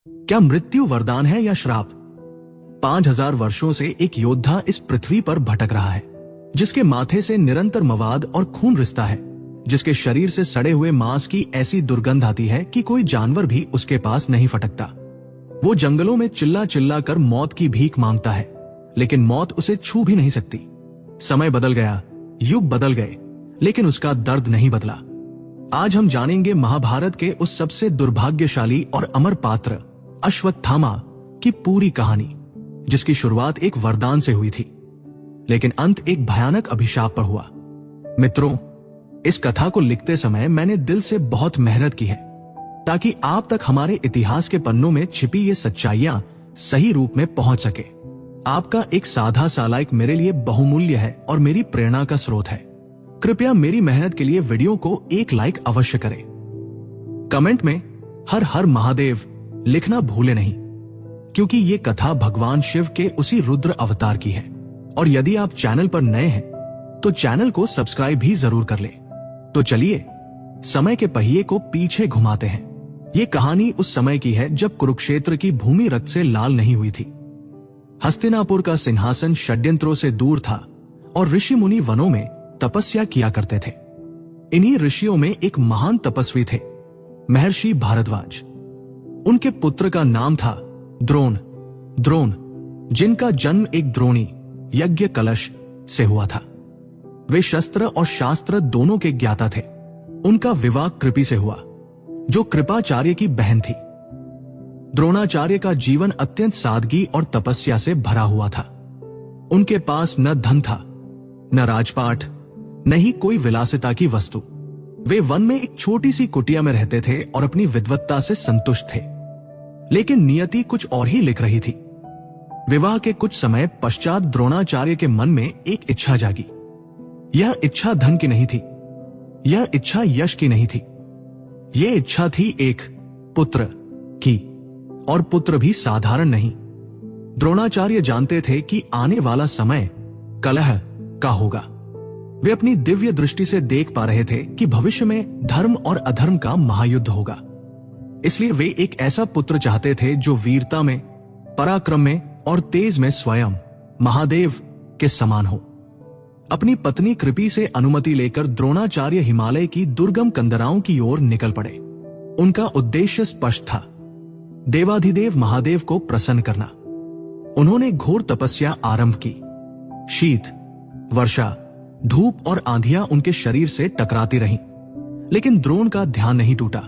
क्या मृत्यु वरदान है या श्राप? 5000 वर्षों से एक योद्धा इस पृथ्वी पर भटक रहा है, जिसके माथे से निरंतर मवाद और खून रिसता है, जिसके शरीर से सड़े हुए मांस की ऐसी दुर्गंध आती है कि कोई जानवर भी उसके पास नहीं फटकता। वो जंगलों में चिल्ला चिल्ला कर मौत की भीख मांगता है, लेकिन मौत उसे छू भी नहीं सकती। समय बदल गया, युग बदल गए, लेकिन उसका दर्द नहीं बदला। आज हम जानेंगे महाभारत के उस सबसे दुर्भाग्यशाली और अमर पात्र अश्वत्थामा की पूरी कहानी, जिसकी शुरुआत एक वरदान से हुई थी, लेकिन अंत एक भयानक अभिशाप पर हुआ। मित्रों, इस कथा को लिखते समय मैंने दिल से बहुत मेहनत की है, ताकि आप तक हमारे इतिहास के पन्नों में छिपी ये सच्चाइयां सही रूप में पहुंच सके। आपका एक साधा सा लाइक मेरे लिए बहुमूल्य है और मेरी प्रेरणा का स्रोत है। कृपया मेरी मेहनत के लिए वीडियो को एक लाइक अवश्य करें। कमेंट में हर हर महादेव लिखना भूले नहीं, क्योंकि ये कथा भगवान शिव के उसी रुद्र अवतार की है। और यदि आप चैनल पर नए हैं तो चैनल को सब्सक्राइब भी जरूर कर ले। तो चलिए समय के पहिए को पीछे घुमाते हैं। ये कहानी उस समय की है जब कुरुक्षेत्र की भूमि रक्त से लाल नहीं हुई थी। हस्तिनापुर का सिंहासन षड्यंत्रों से दूर था और ऋषि मुनि वनों में तपस्या किया करते थे। इन्हीं ऋषियों में एक महान तपस्वी थे, महर्षि भारद्वाज। उनके पुत्र का नाम था द्रोण, जिनका जन्म एक द्रोणी यज्ञ कलश से हुआ था। वे शस्त्र और शास्त्र दोनों के ज्ञाता थे। उनका विवाह कृपि से हुआ, जो कृपाचार्य की बहन थी। द्रोणाचार्य का जीवन अत्यंत सादगी और तपस्या से भरा हुआ था। उनके पास न धन था, न राजपाट, न ही कोई विलासिता की वस्तु। वे वन में एक छोटी सी कुटिया में रहते थे और अपनी विद्वत्ता से संतुष्ट थे। लेकिन नियति कुछ और ही लिख रही थी। विवाह के कुछ समय पश्चात द्रोणाचार्य के मन में एक इच्छा जागी। यह इच्छा धन की नहीं थी, यह इच्छा यश की नहीं थी। यह इच्छा थी एक पुत्र की, और पुत्र भी साधारण नहीं। द्रोणाचार्य जानते थे कि आने वाला समय कलह का होगा। वे अपनी दिव्य दृष्टि से देख पा रहे थे कि भविष्य में धर्म और अधर्म का महायुद्ध होगा। इसलिए वे एक ऐसा पुत्र चाहते थे जो वीरता में, पराक्रम में और तेज में स्वयं महादेव के समान हो। अपनी पत्नी कृपि से अनुमति लेकर द्रोणाचार्य हिमालय की दुर्गम कंदराओं की ओर निकल पड़े। उनका उद्देश्य स्पष्ट था, देवाधिदेव महादेव को प्रसन्न करना। उन्होंने घोर तपस्या आरंभ की। शीत, वर्षा, धूप और आंधियां उनके शरीर से टकराती रहीं, लेकिन द्रोण का ध्यान नहीं टूटा।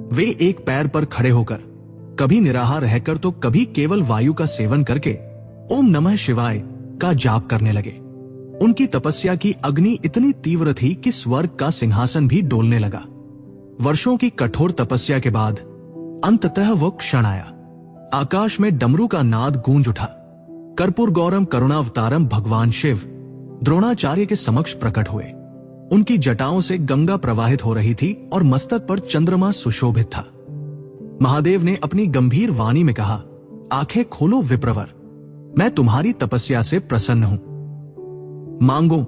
वे एक पैर पर खड़े होकर, कभी निराहार रहकर तो कभी केवल वायु का सेवन करके ओम नमः शिवाय का जाप करने लगे। उनकी तपस्या की अग्नि इतनी तीव्र थी कि स्वर्ग का सिंहासन भी डोलने लगा। वर्षों की कठोर तपस्या के बाद अंततः वो क्षण आया। आकाश में डमरू का नाद गूंज उठा। कर्पूर गौरम करुणावतारम भगवान शिव द्रोणाचार्य के समक्ष प्रकट हुए। उनकी जटाओं से गंगा प्रवाहित हो रही थी और मस्तक पर चंद्रमा सुशोभित था। महादेव ने अपनी गंभीर वाणी में कहा, आंखें खोलो विप्रवर, मैं तुम्हारी तपस्या से प्रसन्न हूं। मांगो,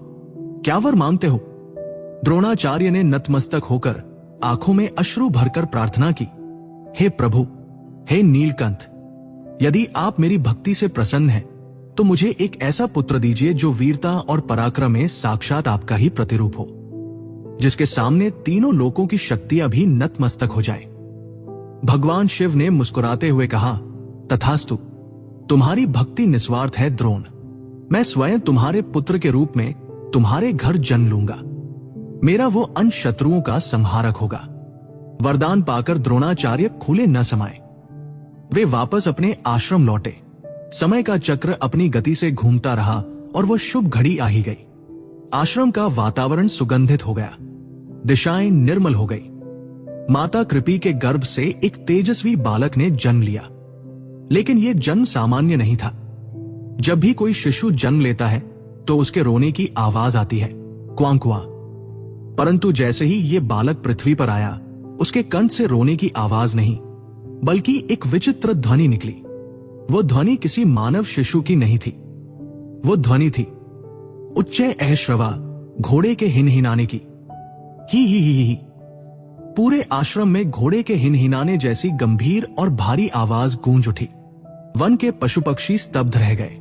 क्या वर मांगते हो? द्रोणाचार्य ने नतमस्तक होकर आंखों में अश्रु भरकर प्रार्थना की, हे प्रभु, हे नीलकंठ, यदि आप मेरी भक्ति से प्रसन्न हैं तो मुझे एक ऐसा पुत्र दीजिए जो वीरता और पराक्रम में साक्षात आपका ही प्रतिरूप हो, जिसके सामने तीनों लोकों की शक्तियां भी नतमस्तक हो जाए। भगवान शिव ने मुस्कुराते हुए कहा, तथास्तु, तुम्हारी भक्ति निस्वार्थ है द्रोण। मैं स्वयं तुम्हारे पुत्र के रूप में तुम्हारे घर जन्म लूंगा। मेरा वो अंश शत्रुओं का संहारक होगा। वरदान पाकर द्रोणाचार्य खुले न समाये। वे वापस अपने आश्रम लौटे। समय का चक्र अपनी गति से घूमता रहा और वो शुभ घड़ी आ ही गई। आश्रम का वातावरण सुगंधित हो गया, दिशाएं निर्मल हो गई। माता कृपि के गर्भ से एक तेजस्वी बालक ने जन्म लिया। लेकिन यह जन्म सामान्य नहीं था। जब भी कोई शिशु जन्म लेता है तो उसके रोने की आवाज आती है, क्वां क्वां। परंतु जैसे ही ये बालक पृथ्वी पर आया, उसके कंठ से रोने की आवाज नहीं, बल्कि एक विचित्र ध्वनि निकली। वो ध्वनि किसी मानव शिशु की नहीं थी। वो ध्वनि थी उच्च अश्रवा घोड़े के हिनहिनाने की। ही। पूरे आश्रम में घोड़े के हिनहिनाने जैसी गंभीर और भारी आवाज गूंज उठी। वन के पशु पक्षी स्तब्ध रह गए।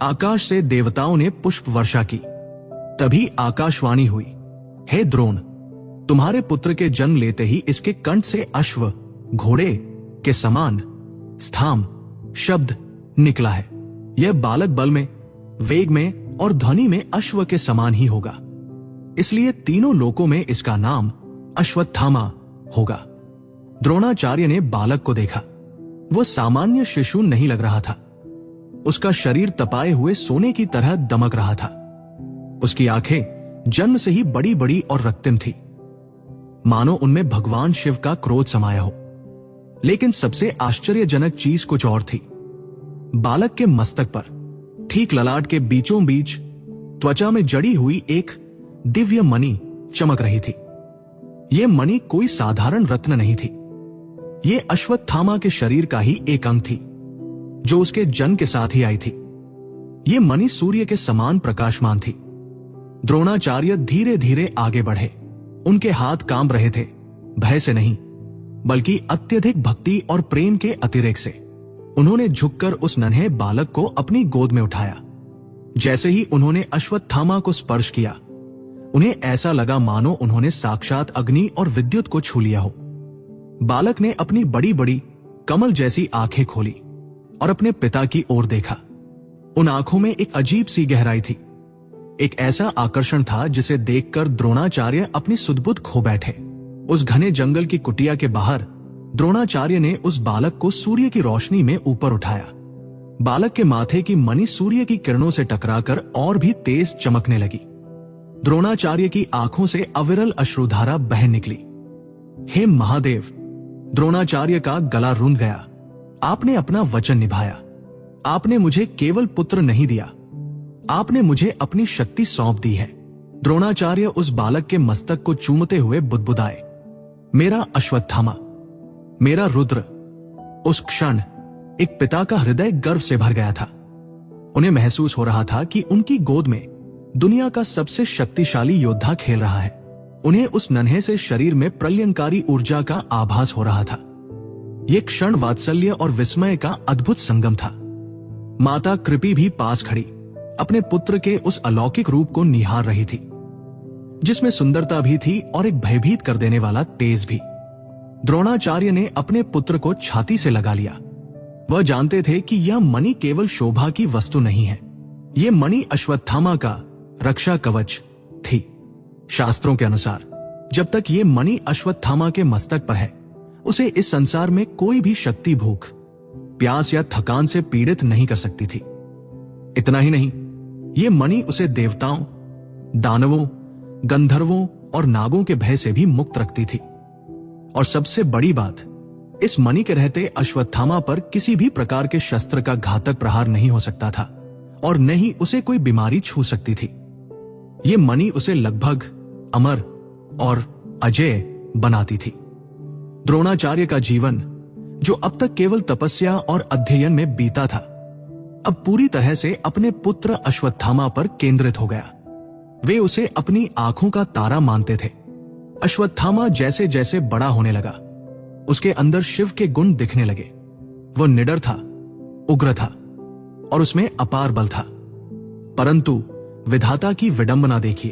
आकाश से देवताओं ने पुष्प वर्षा की। तभी आकाशवाणी हुई, हे द्रोण, तुम्हारे पुत्र के जन्म लेते ही इसके कंठ से अश्व, घोड़े के समान स्थाम शब्द निकला है। यह बालक बल में, वेग में और ध्वनि में अश्व के समान ही होगा। इसलिए तीनों लोकों में इसका नाम अश्वत्थामा होगा। द्रोणाचार्य ने बालक को देखा। वो सामान्य शिशु नहीं लग रहा था। उसका शरीर तपाए हुए सोने की तरह दमक रहा था। उसकी आंखें जन्म से ही बड़ी बड़ी और रक्तिम थी, मानो उनमें भगवान शिव का क्रोध समाया हो। लेकिन सबसे आश्चर्यजनक चीज कुछ और थी। बालक के मस्तक पर, ठीक ललाट के बीचों बीच, त्वचा में जड़ी हुई एक दिव्य मणि चमक रही थी। यह मणि कोई साधारण रत्न नहीं थी। यह अश्वत्थामा के शरीर का ही एक अंग थी, जो उसके जन्म के साथ ही आई थी। यह मणि सूर्य के समान प्रकाशमान थी। द्रोणाचार्य धीरे धीरे आगे बढ़े। उनके हाथ कांप रहे थे, भय से नहीं, बल्कि अत्यधिक भक्ति और प्रेम के अतिरेक से। उन्होंने झुककर उस नन्हे बालक को अपनी गोद में उठाया। जैसे ही उन्होंने अश्वत्थामा को स्पर्श किया, उन्हें ऐसा लगा मानो उन्होंने साक्षात अग्नि और विद्युत को छू लिया हो। बालक ने अपनी बड़ी बड़ी कमल जैसी आंखें खोली और अपने पिता की ओर देखा। उन आंखों में एक अजीब सी गहराई थी। एक ऐसा आकर्षण था जिसे देखकर द्रोणाचार्य अपनी सुध-बुध खो बैठे। उस घने जंगल की कुटिया के बाहर द्रोणाचार्य ने उस बालक को सूर्य की रोशनी में ऊपर उठाया। बालक के माथे की मणि सूर्य की किरणों से टकराकर और भी तेज चमकने लगी। द्रोणाचार्य की आंखों से अविरल अश्रुधारा बह निकली। हे महादेव, द्रोणाचार्य का गला रुंध गया। आपने अपना वचन निभाया। आपने मुझे केवल पुत्र नहीं दिया, आपने मुझे अपनी शक्ति सौंप दी है। द्रोणाचार्य उस बालक के मस्तक को चूमते हुए बुदबुदाए, मेरा अश्वत्थामा, मेरा रुद्र। उस क्षण एक पिता का हृदय गर्व से भर गया था। उन्हें महसूस हो रहा था कि उनकी गोद में दुनिया का सबसे शक्तिशाली योद्धा खेल रहा है। उन्हें उस नन्हे से शरीर में प्रलयंकारी ऊर्जा का आभास हो रहा था। यह क्षण वात्सल्य और विस्मय का अद्भुत संगम था। माता कृपी भी पास खड़ी अपने पुत्र के उस अलौकिक रूप को निहार रही थी, जिसमें सुंदरता भी थी और एक भयभीत कर देने वाला तेज भी। द्रोणाचार्य ने अपने पुत्र को छाती से लगा लिया। वह जानते थे कि यह मणि केवल शोभा की वस्तु नहीं है, यह मणि अश्वत्थामा का रक्षा कवच थी। शास्त्रों के अनुसार जब तक ये मणि अश्वत्थामा के मस्तक पर है, उसे इस संसार में कोई भी शक्ति भूख, प्यास या थकान से पीड़ित नहीं कर सकती थी। इतना ही नहीं, ये मणि उसे देवताओं, दानवों, गंधर्वों और नागों के भय से भी मुक्त रखती थी। और सबसे बड़ी बात, इस मणि के रहते अश्वत्थामा पर किसी भी प्रकार के शस्त्र का घातक प्रहार नहीं हो सकता था और न ही उसे कोई बीमारी छू सकती थी। ये मणि उसे लगभग अमर और अजेय बनाती थी। द्रोणाचार्य का जीवन, जो अब तक केवल तपस्या और अध्ययन में बीता था, अब पूरी तरह से अपने पुत्र अश्वत्थामा पर केंद्रित हो गया। वे उसे अपनी आंखों का तारा मानते थे। अश्वत्थामा जैसे जैसे बड़ा होने लगा, उसके अंदर शिव के गुण दिखने लगे। वो निडर था, उग्र था और उसमें अपार बल था। परंतु विधाता की विडंबना देखिए।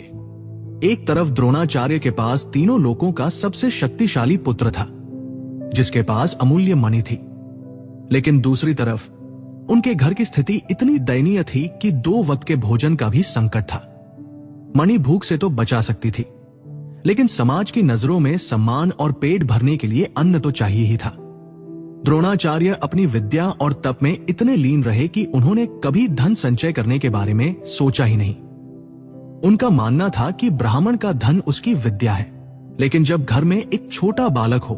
एक तरफ द्रोणाचार्य के पास तीनों लोकों का सबसे शक्तिशाली पुत्र था, जिसके पास अमूल्य मणि थी, लेकिन दूसरी तरफ उनके घर की स्थिति इतनी दयनीय थी कि 2 वक्त के भोजन का भी संकट था। मणि भूख से तो बचा सकती थी, लेकिन समाज की नजरों में सम्मान और पेट भरने के लिए अन्न तो चाहिए ही था। द्रोणाचार्य अपनी विद्या और तप में इतने लीन रहे कि उन्होंने कभी धन संचय करने के बारे में सोचा ही नहीं। उनका मानना था कि ब्राह्मण का धन उसकी विद्या है, लेकिन जब घर में एक छोटा बालक हो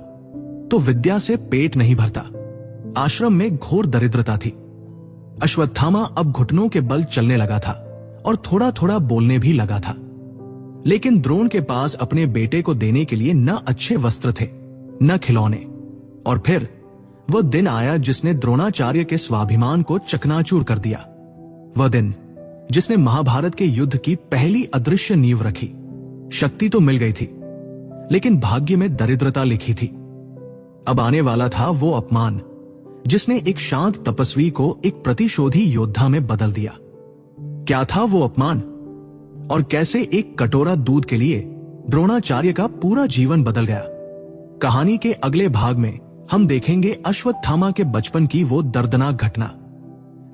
तो विद्या से पेट नहीं भरता। आश्रम में घोर दरिद्रता थी। अश्वत्थामा अब घुटनों के बल चलने लगा था और थोड़ा थोड़ा बोलने भी लगा था, लेकिन द्रोण के पास अपने बेटे को देने के लिए न अच्छे वस्त्र थे, न खिलौने। और फिर वह दिन आया जिसने द्रोणाचार्य के स्वाभिमान को चकनाचूर कर दिया। वह दिन जिसने महाभारत के युद्ध की पहली अदृश्य नींव रखी। शक्ति तो मिल गई थी, लेकिन भाग्य में दरिद्रता लिखी थी। अब आने वाला था वो अपमान जिसने एक शांत तपस्वी को एक प्रतिशोधी योद्धा में बदल दिया। क्या था वो अपमान और कैसे एक कटोरा दूध के लिए द्रोणाचार्य का पूरा जीवन बदल गया? कहानी के अगले भाग में हम देखेंगे अश्वत्थामा के बचपन की वो दर्दनाक घटना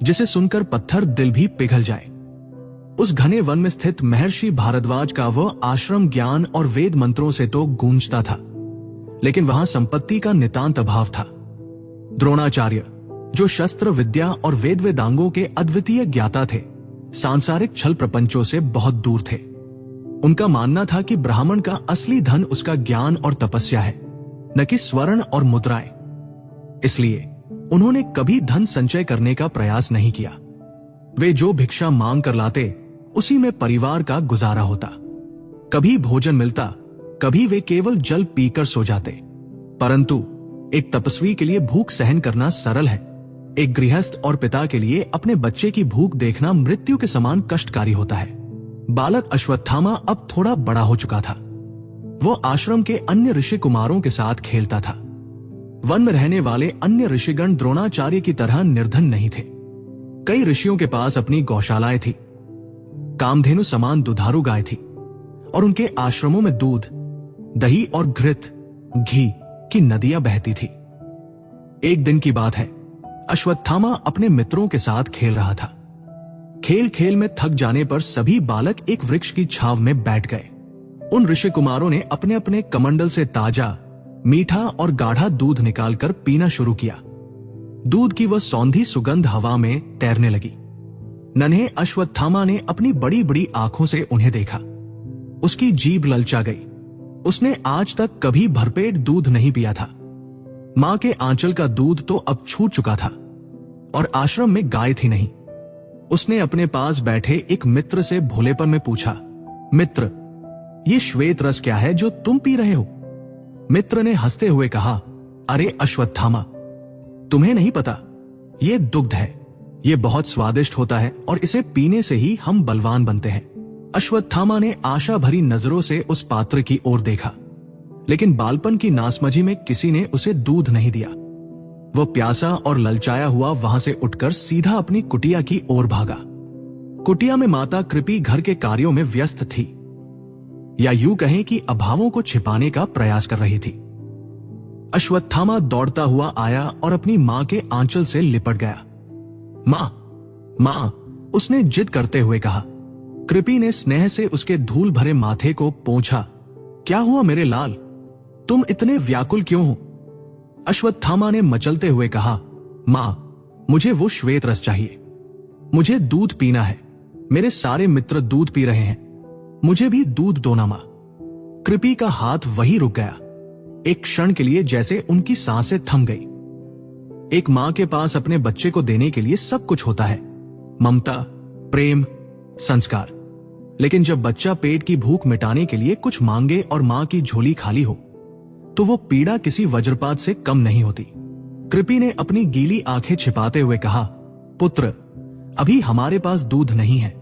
जिसे सुनकर पत्थर दिल भी पिघल जाए। उस घने वन में स्थित महर्षि भारद्वाज का वह आश्रम ज्ञान और वेद मंत्रों से तो गूंजता था, लेकिन वहां संपत्ति का नितांत अभाव था। द्रोणाचार्य, जो शस्त्र विद्या और वेद वेदांगों के अद्वितीय ज्ञाता थे, सांसारिक छल प्रपंचों से बहुत दूर थे। उनका मानना था कि ब्राह्मण का असली धन उसका ज्ञान और तपस्या है, न कि स्वर्ण और मुद्राएं। इसलिए उन्होंने कभी धन संचय करने का प्रयास नहीं किया। वे जो भिक्षा मांग कर लाते उसी में परिवार का गुजारा होता। कभी भोजन मिलता, कभी वे केवल जल पीकर सो जाते। परंतु एक तपस्वी के लिए भूख सहन करना सरल है, एक गृहस्थ और पिता के लिए अपने बच्चे की भूख देखना मृत्यु के समान कष्टकारी होता है। बालक अश्वत्थामा अब थोड़ा बड़ा हो चुका था। वो आश्रम के अन्य ऋषि कुमारों के साथ खेलता था। वन में रहने वाले अन्य ऋषिगण द्रोणाचार्य की तरह निर्धन नहीं थे। कई ऋषियों के पास अपनी गौशालाएं थी, कामधेनु समान दुधारू गाय थी और उनके आश्रमों में दूध, दही और घृत, घी की नदियां बहती थी। एक दिन की बात है, अश्वत्थामा अपने मित्रों के साथ खेल रहा था। खेल खेल में थक जाने पर सभी बालक एक वृक्ष की छाव में बैठ गए। उन ऋषि कुमारों ने अपने अपने कमंडल से ताजा, मीठा और गाढ़ा दूध निकालकर पीना शुरू किया। दूध की वह सौंधी सुगंध हवा में तैरने लगी। नन्हे अश्वत्थामा ने अपनी बड़ी बड़ी आंखों से उन्हें देखा। उसकी जीभ ललचा गई। उसने आज तक कभी भरपेट दूध नहीं पिया था। मां के आंचल का दूध तो अब छूट चुका था और आश्रम में गाय थी नहीं। उसने अपने पास बैठे एक मित्र से भोलेपन में पूछा, मित्र, ये श्वेत रस क्या है जो तुम पी रहे हो? मित्र ने हंसते हुए कहा, अरे अश्वत्थामा, तुम्हें नहीं पता, ये दुग्ध है। ये बहुत स्वादिष्ट होता है और इसे पीने से ही हम बलवान बनते हैं। अश्वत्थामा ने आशा भरी नजरों से उस पात्र की ओर देखा, लेकिन बालपन की नासमझी में किसी ने उसे दूध नहीं दिया। वह प्यासा और ललचाया हुआ वहां से उठकर सीधा अपनी कुटिया की ओर भागा। कुटिया में माता कृपी घर के कार्यों में व्यस्त थी, या यूं कहें कि अभावों को छिपाने का प्रयास कर रही थी। अश्वत्थामा दौड़ता हुआ आया और अपनी मां के आंचल से लिपट गया। मां, मां, उसने जिद करते हुए कहा। कृपी ने स्नेह से उसके धूल भरे माथे को पोंछा। क्या हुआ मेरे लाल, तुम इतने व्याकुल क्यों हो? अश्वत्थामा ने मचलते हुए कहा, मां, मुझे वो श्वेत रस चाहिए। मुझे दूध पीना है। मेरे सारे मित्र दूध पी रहे हैं, मुझे भी दूध दो ना मां। कृपी का हाथ वहीं रुक गया। एक क्षण के लिए जैसे उनकी सांसें थम गई। एक मां के पास अपने बच्चे को देने के लिए सब कुछ होता है, ममता, प्रेम, संस्कार। लेकिन जब बच्चा पेट की भूख मिटाने के लिए कुछ मांगे और मां की झोली खाली हो, तो वो पीड़ा किसी वज्रपात से कम नहीं होती। कृपी ने अपनी गीली आंखें छिपाते हुए कहा, पुत्र, अभी हमारे पास दूध नहीं है।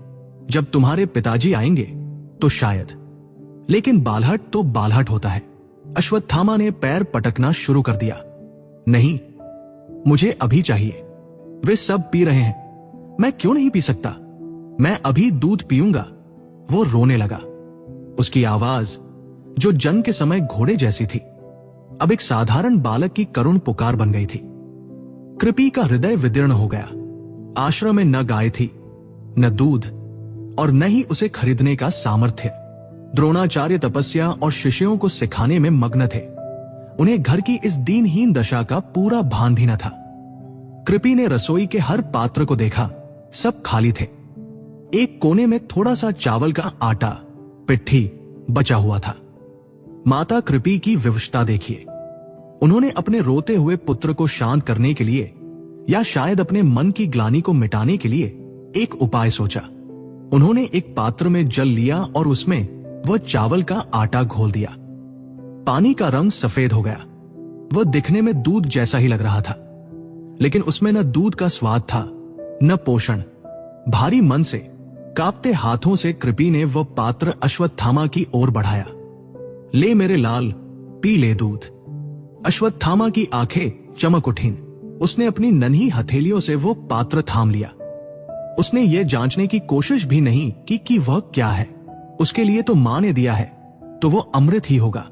जब तुम्हारे पिताजी आएंगे तो शायद। लेकिन बालहट तो बालहट होता है। अश्वत्थामा ने पैर पटकना शुरू कर दिया। नहीं, मुझे अभी चाहिए। वे सब पी रहे हैं, मैं क्यों नहीं पी सकता? मैं अभी दूध पीऊंगा। वो रोने लगा। उसकी आवाज, जो जन्म के समय घोड़े जैसी थी, अब एक साधारण बालक की करुण पुकार बन गई थी। कृपी का हृदय विदीर्ण हो गया। आश्रम में न गाय थी, न दूध, और न ही उसे खरीदने का सामर्थ्य। द्रोणाचार्य तपस्या और शिष्यों को सिखाने में मग्न थे। उन्हें घर की इस दीनहीन दशा का पूरा भान भी न था। कृपी ने रसोई के हर पात्र को देखा, सब खाली थे। एक कोने में थोड़ा सा चावल का आटा, पिट्ठी बचा हुआ था। माता कृपी की विवशता देखिए। उन्होंने अपने रोते हुए पुत्र को शांत करने के लिए, या शायद अपने मन की ग्लानि को मिटाने के लिए, एक उपाय सोचा। उन्होंने एक पात्र में जल लिया और उसमें वह चावल का आटा घोल दिया। पानी का रंग सफेद हो गया। वह दिखने में दूध जैसा ही लग रहा था, लेकिन उसमें न दूध का स्वाद था, न पोषण। भारी मन से, कांपते हाथों से कृपी ने वह पात्र अश्वत्थामा की ओर बढ़ाया। ले मेरे लाल, पी ले दूध। अश्वत्थामा की आंखें चमक उठीं। उसने अपनी नन्ही हथेलियों से वो पात्र थाम लिया। उसने ये जांचने की कोशिश भी नहीं की कि वह क्या है। उसके लिए तो मां ने दिया है, तो वो अमृत ही होगा।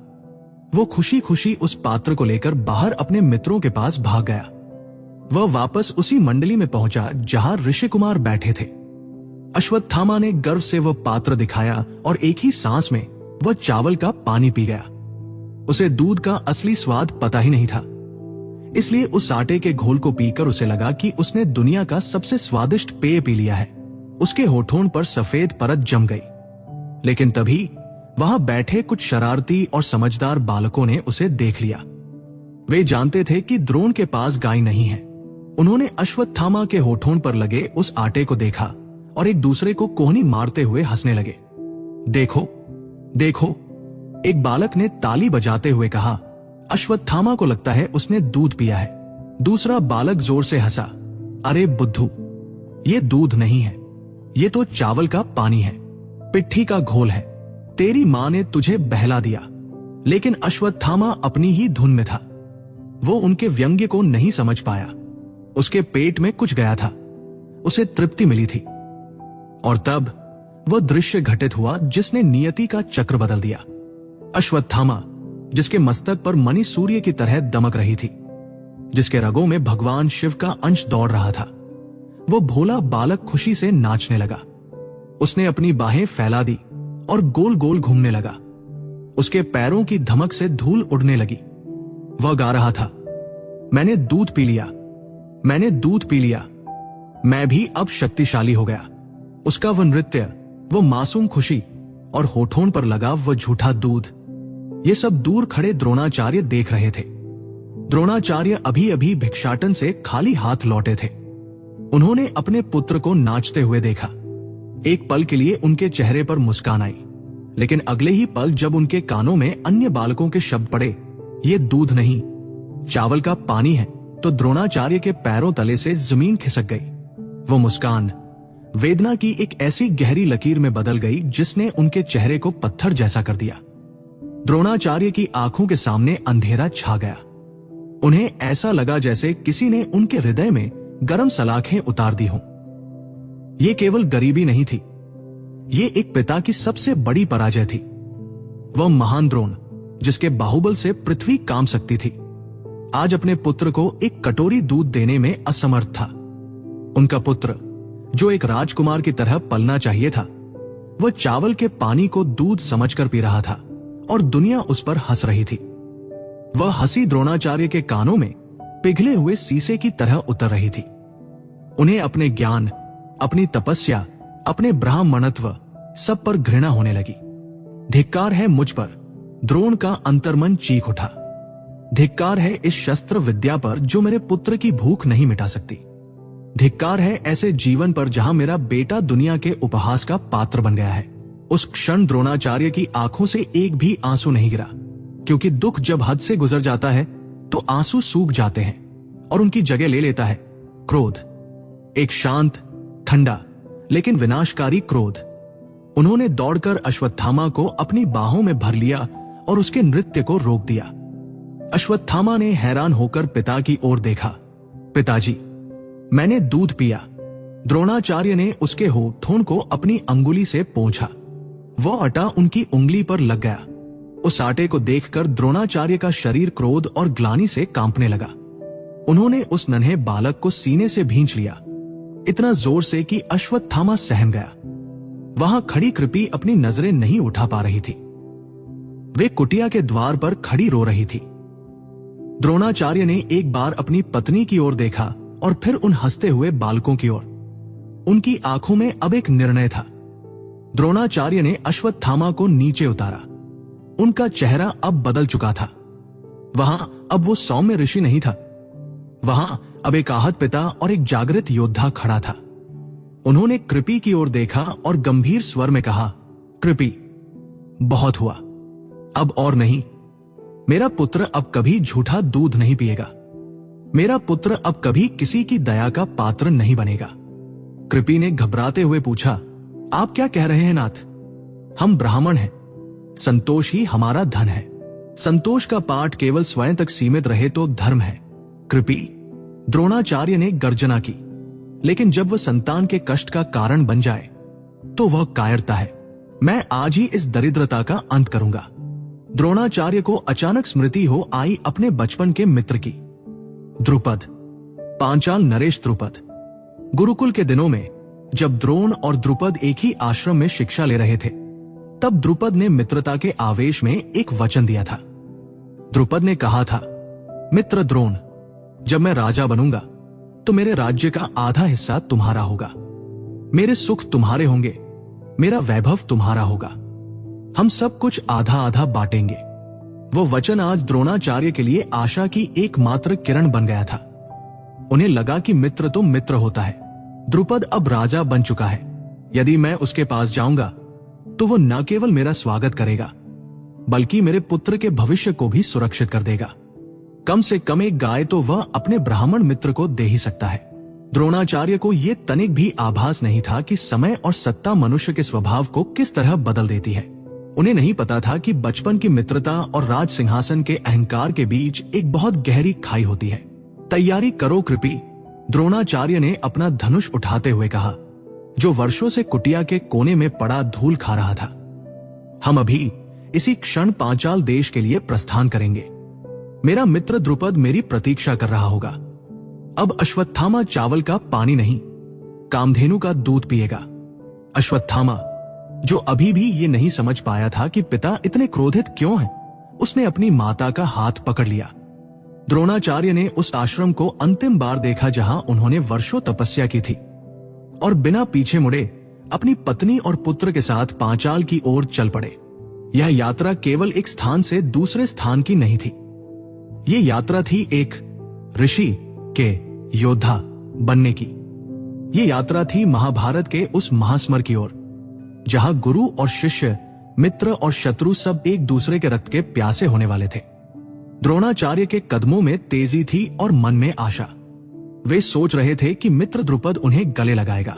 वो खुशी खुशी उस पात्र को लेकर बाहर अपने मित्रों के पास भाग गया। वह वापस उसी मंडली में पहुंचा जहां ऋषि कुमार बैठे थे। अश्वत्थामा ने गर्व से वह पात्र दिखाया और एक ही सांस में वह चावल का पानी पी गया। उसे दूध का असली स्वाद पता ही नहीं था, इसलिए उस आटे के घोल को पीकर उसे लगा कि उसने दुनिया का सबसे स्वादिष्ट पेय पी लिया है। उसके होठों पर सफेद परत जम गई। लेकिन तभी वहां बैठे कुछ शरारती और समझदार बालकों ने उसे देख लिया। वे जानते थे कि द्रोण के पास गाय नहीं है। उन्होंने अश्वत्थामा के होठों पर लगे उस आटे को देखा और एक दूसरे को कोहनी मारते हुए हंसने लगे। देखो देखो, एक बालक ने ताली बजाते हुए कहा। अश्वत्थामा को लगता है उसने दूध पिया है। दूसरा बालक जोर से हंसा। अरे बुद्धू, ये दूध नहीं है, ये तो चावल का पानी है, पिट्ठी का घोल है। तेरी मां ने तुझे बहला दिया। लेकिन अश्वत्थामा अपनी ही धुन में था। वो उनके व्यंग्य को नहीं समझ पाया। उसके पेट में कुछ गया था, उसे तृप्ति मिली थी। और तब वह दृश्य घटित हुआ जिसने नियति का चक्र बदल दिया। अश्वत्थामा, जिसके मस्तक पर मणि सूर्य की तरह दमक रही थी, जिसके रगों में भगवान शिव का अंश दौड़ रहा था, वो भोला बालक खुशी से नाचने लगा। उसने अपनी बाहें फैला दी और गोल गोल घूमने लगा। उसके पैरों की धमक से धूल उड़ने लगी। वह गा रहा था, मैंने दूध पी लिया, मैंने दूध पी लिया, मैं भी अब शक्तिशाली हो गया। उसका वह नृत्य, वो मासूम खुशी और होठों पर लगा वह झूठा दूध, ये सब दूर खड़े द्रोणाचार्य देख रहे थे। द्रोणाचार्य अभी अभी भिक्षाटन से खाली हाथ लौटे थे। उन्होंने अपने पुत्र को नाचते हुए देखा। एक पल के लिए उनके चेहरे पर मुस्कान आई, लेकिन अगले ही पल जब उनके कानों में अन्य बालकों के शब्द पड़े, ये दूध नहीं, चावल का पानी है, तो द्रोणाचार्य के पैरों तले से जमीन खिसक गई। वो मुस्कान वेदना की एक ऐसी गहरी लकीर में बदल गई जिसने उनके चेहरे को पत्थर जैसा कर दिया। द्रोणाचार्य की आंखों के सामने अंधेरा छा गया। उन्हें ऐसा लगा जैसे किसी ने उनके हृदय में गर्म सलाखें उतार दी हों। ये केवल गरीबी नहीं थी, ये एक पिता की सबसे बड़ी पराजय थी। वह महान द्रोण, जिसके बाहुबल से पृथ्वी काम सकती थी, आज अपने पुत्र को एक कटोरी दूध देने में असमर्थ था। उनका पुत्र, जो एक राजकुमार की तरह पलना चाहिए था, वह चावल के पानी को दूध समझकर पी रहा था और दुनिया उस पर हंस रही थी। वह हंसी द्रोणाचार्य के कानों में पिघले हुए शीशे की तरह उतर रही थी। उन्हें अपने ज्ञान, अपनी तपस्या, अपने ब्राह्मणत्व सब पर घृणा होने लगी। धिक्कार है मुझ पर, द्रोण का अंतर्मन चीख उठा। धिक्कार है इस शस्त्र विद्या पर जो मेरे पुत्र की भूख नहीं मिटा सकती। धिक्कार है ऐसे जीवन पर जहां मेरा बेटा दुनिया के उपहास का पात्र बन गया है। उस क्षण द्रोणाचार्य की आंखों से एक भी आंसू नहीं गिरा, क्योंकि दुख जब हद से गुजर जाता है तो आंसू सूख जाते हैं और उनकी जगह ले लेता है क्रोध। एक शांत, ठंडा लेकिन विनाशकारी क्रोध। उन्होंने दौड़कर अश्वत्थामा को अपनी बाहों में भर लिया और उसके नृत्य को रोक दिया। अश्वत्थामा ने हैरान होकर पिता की ओर देखा। पिताजी, मैंने दूध पिया। द्रोणाचार्य ने उसके होठों को अपनी अंगुली से पोंछा। वो आटा उनकी उंगली पर लग गया। उस आटे को देखकर द्रोणाचार्य का शरीर क्रोध और ग्लानि से कांपने लगा। उन्होंने उस नन्हे बालक को सीने से भींच लिया, इतना जोर से कि अश्वत्थामा सहम गया। वहां खड़ी कृपी अपनी नजरें नहीं उठा पा रही थी। वे कुटिया के द्वार पर खड़ी रो रही थी। द्रोणाचार्य ने एक बार अपनी पत्नी की ओर देखा और फिर उन हंसते हुए बालकों की ओर। उनकी आंखों में अब एक निर्णय था। द्रोणाचार्य ने अश्वत्थामा को नीचे उतारा। उनका चेहरा अब बदल चुका था। वहां अब वो सौम्य ऋषि नहीं था, वहां अब एक आहत पिता और एक जागृत योद्धा खड़ा था। उन्होंने कृपी की ओर देखा और गंभीर स्वर में कहा, कृपी, बहुत हुआ, अब और नहीं। मेरा पुत्र अब कभी झूठा दूध नहीं पिएगा। मेरा पुत्र अब कभी किसी की दया का पात्र नहीं बनेगा। कृपी ने घबराते हुए पूछा, आप क्या कह रहे हैं नाथ? हम ब्राह्मण हैं, संतोष ही हमारा धन है। संतोष का पाठ केवल स्वयं तक सीमित रहे तो धर्म है। कृपी, द्रोणाचार्य ने गर्जना की, लेकिन जब वह संतान के कष्ट का कारण बन जाए तो वह कायरता है। मैं आज ही इस दरिद्रता का अंत करूंगा। द्रोणाचार्य को अचानक स्मृति हो आई अपने बचपन के मित्र की। द्रुपद, पांचाल नरेश द्रुपद। गुरुकुल के दिनों में जब द्रोण और द्रुपद एक ही आश्रम में शिक्षा ले रहे थे, तब द्रुपद ने मित्रता के आवेश में एक वचन दिया था। द्रुपद ने कहा था, मित्र द्रोण, जब मैं राजा बनूंगा तो मेरे राज्य का आधा हिस्सा तुम्हारा होगा। मेरे सुख तुम्हारे होंगे, मेरा वैभव तुम्हारा होगा। हम सब कुछ आधा आधा बांटेंगे। वो वचन आज द्रोणाचार्य के लिए आशा की एकमात्र किरण बन गया था। उन्हें लगा कि मित्र तो मित्र होता है। द्रुपद अब राजा बन चुका है। यदि मैं उसके पास जाऊंगा तो वो न केवल मेरा स्वागत करेगा, बल्कि मेरे पुत्र के भविष्य को भी सुरक्षित कर देगा। कम से कम एक गाय तो वह अपने ब्राह्मण मित्र को दे ही सकता है। द्रोणाचार्य को यह तनिक भी आभास नहीं था कि समय और सत्ता मनुष्य के स्वभाव को किस तरह बदल देती है। उन्हें नहीं पता था कि बचपन की मित्रता और राज सिंहासन के अहंकार के बीच एक बहुत गहरी खाई होती है। तैयारी करो कृपी, द्रोणाचार्य ने अपना धनुष उठाते हुए कहा, जो वर्षों से कुटिया के कोने में पड़ा धूल खा रहा था। हम अभी इसी क्षण पांचाल देश के लिए प्रस्थान करेंगे। मेरा मित्र द्रुपद मेरी प्रतीक्षा कर रहा होगा। अब अश्वत्थामा चावल का पानी नहीं, कामधेनु का दूध पिएगा। अश्वत्थामा, जो अभी भी ये नहीं समझ पाया था कि पिता इतने क्रोधित क्यों हैं, उसने अपनी माता का हाथ पकड़ लिया। द्रोणाचार्य ने उस आश्रम को अंतिम बार देखा जहां उन्होंने वर्षों तपस्या की थी, और बिना पीछे मुड़े अपनी पत्नी और पुत्र के साथ पांचाल की ओर चल पड़े। यह यात्रा केवल एक स्थान से दूसरे स्थान की नहीं थी। ये यात्रा थी एक ऋषि के योद्धा बनने की। ये यात्रा थी महाभारत के उस महास्मर की ओर, जहां गुरु और शिष्य, मित्र और शत्रु सब एक दूसरे के रक्त के प्यासे होने वाले थे। द्रोणाचार्य के कदमों में तेजी थी और मन में आशा। वे सोच रहे थे कि मित्र द्रुपद उन्हें गले लगाएगा,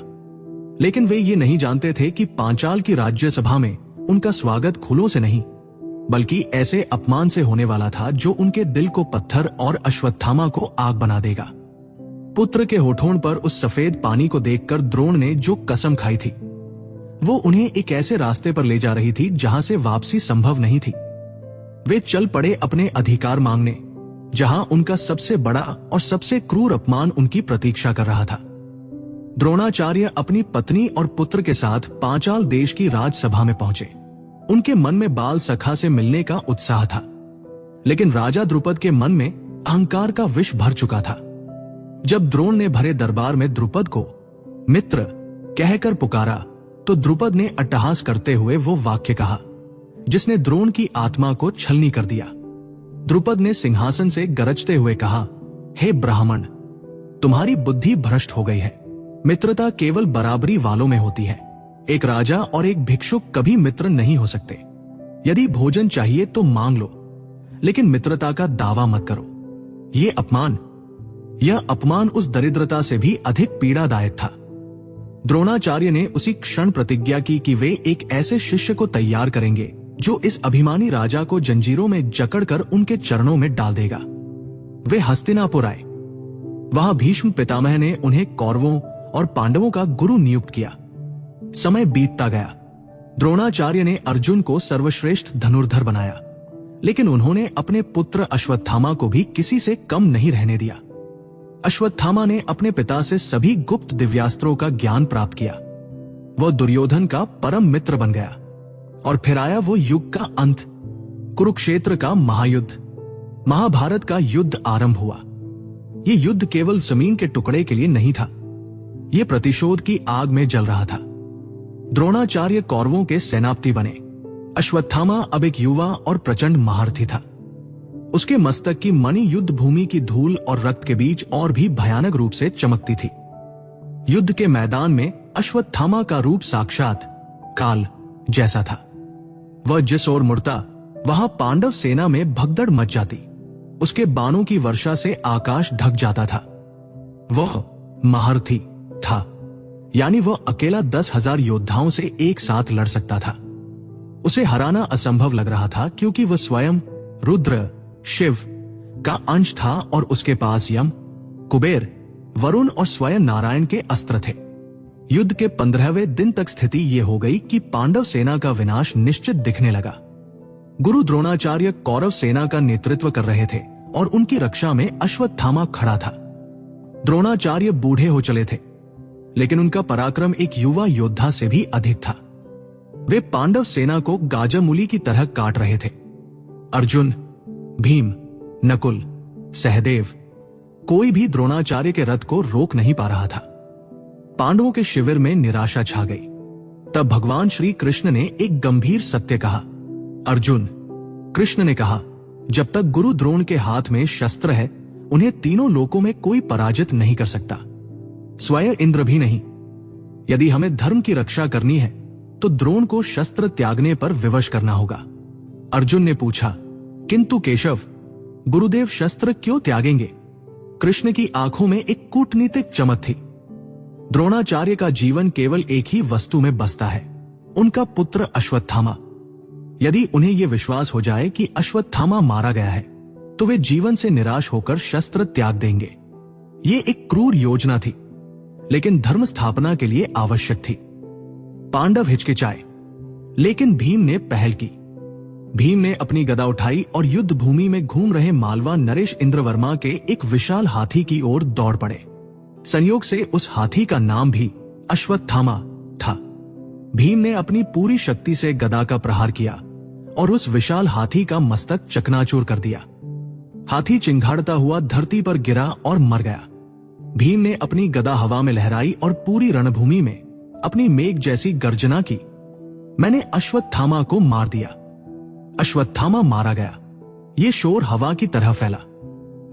लेकिन वे ये नहीं जानते थे कि पांचाल की राज्यसभा में उनका स्वागत फूलों से नहीं, बल्कि ऐसे अपमान से होने वाला था जो उनके दिल को पत्थर और अश्वत्थामा को आग बना देगा। पुत्र के होठों पर उस सफेद पानी को देखकर द्रोण ने जो कसम खाई थी, वो उन्हें एक ऐसे रास्ते पर ले जा रही थी जहां से वापसी संभव नहीं थी। वे चल पड़े अपने अधिकार मांगने, जहां उनका सबसे बड़ा और सबसे क्रूर अपमान उनकी प्रतीक्षा कर रहा था। द्रोणाचार्य अपनी पत्नी और पुत्र के साथ पांचाल देश की राजसभा में पहुंचे। उनके मन में बाल सखा से मिलने का उत्साह था, लेकिन राजा द्रुपद के मन में अहंकार का विष भर चुका था। जब द्रोण ने भरे दरबार में द्रुपद को मित्र कहकर पुकारा, तो द्रुपद ने अट्टहास करते हुए वो वाक्य कहा जिसने द्रोण की आत्मा को छलनी कर दिया। द्रुपद ने सिंहासन से गरजते हुए कहा, हे ब्राह्मण, तुम्हारी बुद्धि भ्रष्ट हो गई है। मित्रता केवल बराबरी वालों में होती है। एक राजा और एक भिक्षुक कभी मित्र नहीं हो सकते। यदि भोजन चाहिए तो मांग लो, लेकिन मित्रता का दावा मत करो। यह अपमान उस दरिद्रता से भी अधिक पीड़ादायक था। द्रोणाचार्य ने उसी क्षण प्रतिज्ञा की कि वे एक ऐसे शिष्य को तैयार करेंगे जो इस अभिमानी राजा को जंजीरों में जकड़कर उनके चरणों में डाल देगा। वे हस्तिनापुर आए। वहां भीष्म पितामह ने उन्हें कौरवों और पांडवों का गुरु नियुक्त किया। समय बीतता गया। द्रोणाचार्य ने अर्जुन को सर्वश्रेष्ठ धनुर्धर बनाया, लेकिन उन्होंने अपने पुत्र अश्वत्थामा को भी किसी से कम नहीं रहने दिया। अश्वत्थामा ने अपने पिता से सभी गुप्त दिव्यास्त्रों का ज्ञान प्राप्त किया। वह दुर्योधन का परम मित्र बन गया, और फिर आया वो युग का अंत, कुरुक्षेत्र का महायुद्ध। महाभारत का युद्ध आरंभ हुआ। ये युद्ध केवल जमीन के टुकड़े के लिए नहीं था, ये प्रतिशोध की आग में जल रहा था। द्रोणाचार्य कौरवों के सेनापति बने। अश्वत्थामा अब एक युवा और प्रचंड महारथी था। उसके मस्तक की मणि युद्ध भूमि की धूल और रक्त के बीच और भी भयानक रूप से चमकती थी। युद्ध के मैदान में अश्वत्थामा का रूप साक्षात काल जैसा था। वह जिस ओर मुड़ता, वहां पांडव सेना में भगदड़ मच जाती। उसके बाणों की वर्षा से आकाश ढक जाता था। वह महारथी था, यानी वह अकेला 10,000 योद्धाओं से एक साथ लड़ सकता था। उसे हराना असंभव लग रहा था, क्योंकि वह स्वयं रुद्र, शिव का अंश था और उसके पास यम, कुबेर, वरुण और स्वयं नारायण के अस्त्र थे। युद्ध के 15वें दिन तक स्थिति ये हो गई कि पांडव सेना का विनाश निश्चित दिखने लगा। गुरु द्रोणाचार्य कौरव सेना का नेतृत्व कर रहे थे और उनकी रक्षा में अश्वत्थामा खड़ा था। द्रोणाचार्य बूढ़े हो चले थे, लेकिन उनका पराक्रम एक युवा योद्धा से भी अधिक था। वे पांडव सेना को गाजमूली की तरह काट रहे थे। अर्जुन, भीम, नकुल, सहदेव, कोई भी द्रोणाचार्य के रथ को रोक नहीं पा रहा था। पांडवों के शिविर में निराशा छा गई। तब भगवान श्री कृष्ण ने एक गंभीर सत्य कहा। अर्जुन, कृष्ण ने कहा, जब तक गुरु द्रोण के हाथ में शस्त्र है, उन्हें तीनों लोकों में कोई पराजित नहीं कर सकता, स्वयं इंद्र भी नहीं। यदि हमें धर्म की रक्षा करनी है तो द्रोण को शस्त्र त्यागने पर विवश करना होगा। अर्जुन ने पूछा, किंतु केशव, गुरुदेव शस्त्र क्यों त्यागेंगे? कृष्ण की आंखों में एक कूटनीतिक चमक थी। द्रोणाचार्य का जीवन केवल एक ही वस्तु में बसता है, उनका पुत्र अश्वत्थामा। यदि उन्हें यह विश्वास हो जाए कि अश्वत्थामा मारा गया है, तो वे जीवन से निराश होकर शस्त्र त्याग देंगे। ये एक क्रूर योजना थी, लेकिन धर्म स्थापना के लिए आवश्यक थी। पांडव हिचकिचाए, लेकिन भीम ने पहल की। भीम ने अपनी गदा उठाई और युद्ध भूमि में घूम रहे मालवा नरेश इंद्रवर्मा के एक विशाल हाथी की ओर दौड़ पड़े। संयोग से उस हाथी का नाम भी अश्वत्थामा था। भीम ने अपनी पूरी शक्ति से गदा का प्रहार किया और उस विशाल हाथी का मस्तक चकनाचूर कर दिया। हाथी चिंघाड़ता हुआ धरती पर गिरा और मर गया। भीम ने अपनी गदा हवा में लहराई और पूरी रणभूमि में अपनी मेघ जैसी गर्जना की, मैंने अश्वत्थामा को मार दिया। अश्वत्थामा मारा गया। ये शोर हवा की तरह फैला।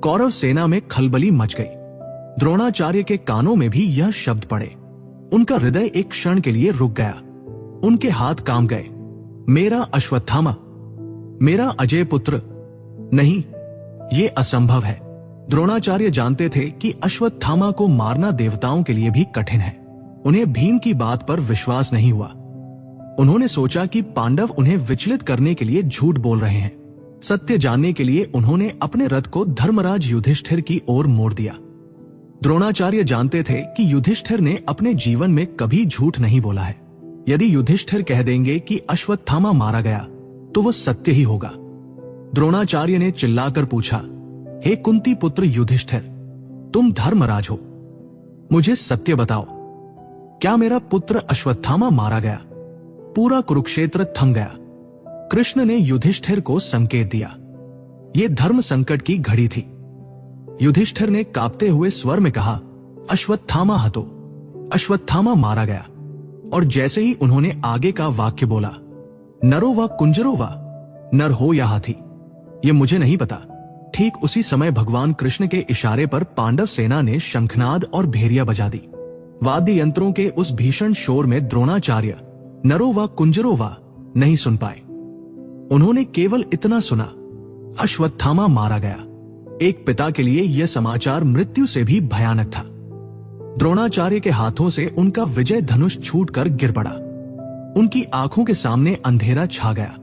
कौरव सेना में खलबली मच गई। द्रोणाचार्य के कानों में भी यह शब्द पड़े। उनका हृदय एक क्षण के लिए रुक गया। उनके हाथ कांप गए। मेरा अश्वत्थामा, मेरा अजय पुत्र, नहीं, ये असंभव है। द्रोणाचार्य जानते थे कि अश्वत्थामा को मारना देवताओं के लिए भी कठिन है। उन्हें भीम की बात पर विश्वास नहीं हुआ। उन्होंने सोचा कि पांडव उन्हें विचलित करने के लिए झूठ बोल रहे हैं। सत्य जानने के लिए उन्होंने अपने रथ को धर्मराज युधिष्ठिर की ओर मोड़ दिया। द्रोणाचार्य जानते थे कि युधिष्ठिर ने अपने जीवन में कभी झूठ नहीं बोला है। यदि युधिष्ठिर कह देंगे कि अश्वत्थामा मारा गया, तो वह सत्य ही होगा। द्रोणाचार्य ने चिल्लाकर पूछा, हे कुंती पुत्र युधिष्ठिर, तुम धर्मराज हो, मुझे सत्य बताओ, क्या मेरा पुत्र अश्वत्थामा मारा गया? पूरा कुरुक्षेत्र थम गया। कृष्ण ने युधिष्ठिर को संकेत दिया। यह धर्म संकट की घड़ी थी। युधिष्ठिर ने कांपते हुए स्वर में कहा, अश्वत्थामा हतो, अश्वत्थामा मारा गया। और जैसे ही उन्होंने आगे का वाक्य बोला, नरो व कुंजरो व, नर हो या हाथी, ये मुझे नहीं पता, ठीक उसी समय भगवान कृष्ण के इशारे पर पांडव सेना ने शंखनाद और भेरिया बजा दी। वाद्य यंत्रों के उस भीषण शोर में द्रोणाचार्य नरो व कुंजरो व नहीं सुन पाए। उन्होंने केवल इतना सुना, अश्वत्थामा मारा गया। एक पिता के लिए यह समाचार मृत्यु से भी भयानक था। द्रोणाचार्य के हाथों से उनका विजय धनुष छूटकर गिर पड़ा। उनकी आंखों के सामने अंधेरा छा गया।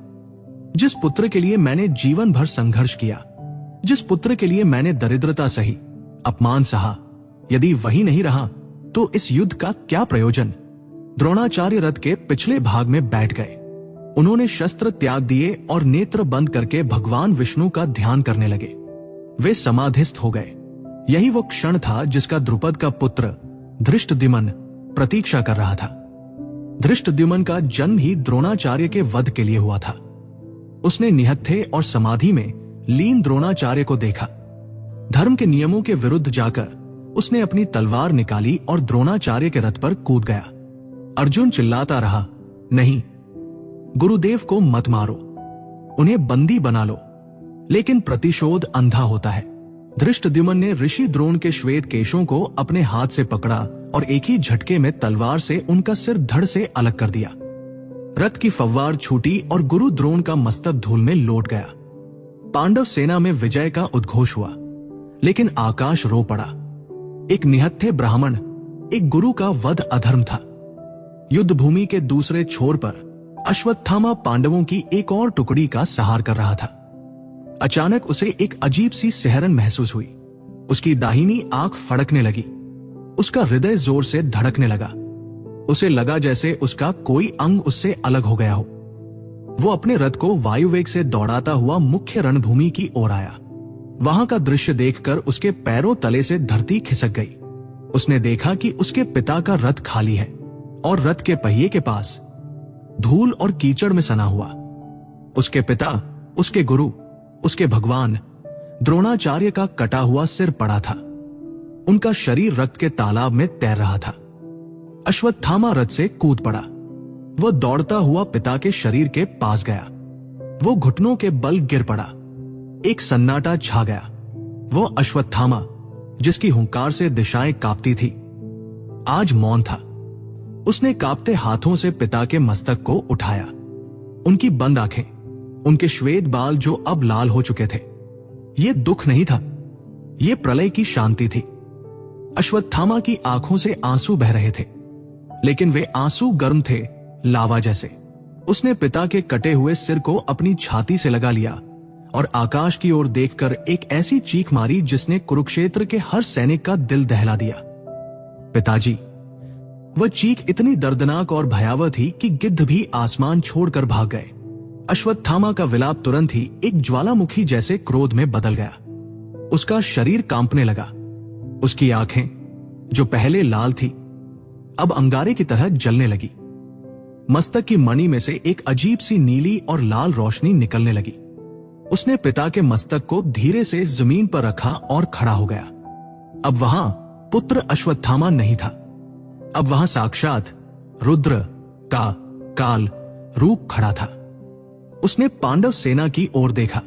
जिस पुत्र के लिए मैंने जीवन भर संघर्ष किया, जिस पुत्र के लिए मैंने दरिद्रता सही, अपमान सहा, यदि वही नहीं रहा तो इस युद्ध का क्या प्रयोजन? द्रोणाचार्य रथ के पिछले भाग में बैठ गए। उन्होंने शस्त्र त्याग दिए और नेत्र बंद करके भगवान विष्णु का ध्यान करने लगे। वे समाधिस्थ हो गए। यही वो क्षण था जिसका द्रुपद का पुत्र धृष्टद्युम्न प्रतीक्षा कर रहा था। धृष्टद्युम्न का जन्म ही द्रोणाचार्य के वध के लिए हुआ था। उसने निहत्थे और समाधि में लीन द्रोणाचार्य को देखा। धर्म के नियमों के विरुद्ध जाकर उसने अपनी तलवार निकाली और द्रोणाचार्य के रथ पर कूद गया। अर्जुन चिल्लाता रहा, नहीं, गुरुदेव को मत मारो, उन्हें बंदी बना लो। लेकिन प्रतिशोध अंधा होता है। धृष्टद्युम्न ने ऋषि द्रोण के श्वेत केशों को अपने हाथ से पकड़ा और एक ही झटके में तलवार से उनका सिर धड़ से अलग कर दिया। रथ की फव्वार छूटी और गुरु द्रोण का मस्तक धूल में लौट गया। पांडव सेना में विजय का उद्घोष हुआ, लेकिन आकाश रो पड़ा। एक निहत्थे ब्राह्मण, एक गुरु का वध अधर्म था। युद्ध भूमि के दूसरे छोर पर अश्वत्थामा पांडवों की एक और टुकड़ी का सहार कर रहा था। अचानक उसे एक अजीब सी सिहरन महसूस हुई। उसकी दाहिनी आंख फड़कने लगी। उसका हृदय जोर से धड़कने लगा। उसे लगा जैसे उसका कोई अंग उससे अलग हो गया हो। वो अपने रथ को वायुवेग से दौड़ाता हुआ मुख्य रणभूमि की ओर आया। वहां का दृश्य देखकर उसके पैरों तले से धरती खिसक गई। उसने देखा कि उसके पिता का रथ खाली है और रथ के पहिए के पास धूल और कीचड़ में सना हुआ उसके पिता, उसके गुरु, उसके भगवान द्रोणाचार्य का कटा हुआ सिर पड़ा था। उनका शरीर रक्त के तालाब में तैर रहा था। अश्वत्थामा रथ से कूद पड़ा। वह दौड़ता हुआ पिता के शरीर के पास गया। वो घुटनों के बल गिर पड़ा। एक सन्नाटा छा गया। वो अश्वत्थामा, जिसकी हुंकार से दिशाएं कांपती थी, आज मौन था। उसने कांपते हाथों से पिता के मस्तक को उठाया। उनकी बंद आंखें, उनके श्वेत बाल जो अब लाल हो चुके थे। ये दुख नहीं था, ये प्रलय की शांति थी। अश्वत्थामा की आंखों से आंसू बह रहे थे, लेकिन वे आंसू गर्म थे, लावा जैसे। उसने पिता के कटे हुए सिर को अपनी छाती से लगा लिया और आकाश की ओर देखकर एक ऐसी चीख मारी जिसने कुरुक्षेत्र के हर सैनिक का दिल दहला दिया। पिताजी! वह चीख इतनी दर्दनाक और भयावह थी कि गिद्ध भी आसमान छोड़कर भाग गए। अश्वत्थामा का विलाप तुरंत ही एक ज्वालामुखी जैसे क्रोध में बदल गया। उसका शरीर कांपने लगा। उसकी आंखें, जो पहले लाल थी, अब अंगारे की तरह जलने लगी। मस्तक की मणि में से एक अजीब सी नीली और लाल रोशनी निकलने लगी। उसने पिता के मस्तक को धीरे से जमीन पर रखा और खड़ा हो गया। अब वहां पुत्र अश्वत्थामा नहीं था। अब वहां साक्षात रुद्र का काल रूप खड़ा था। उसने पांडव सेना की ओर देखा।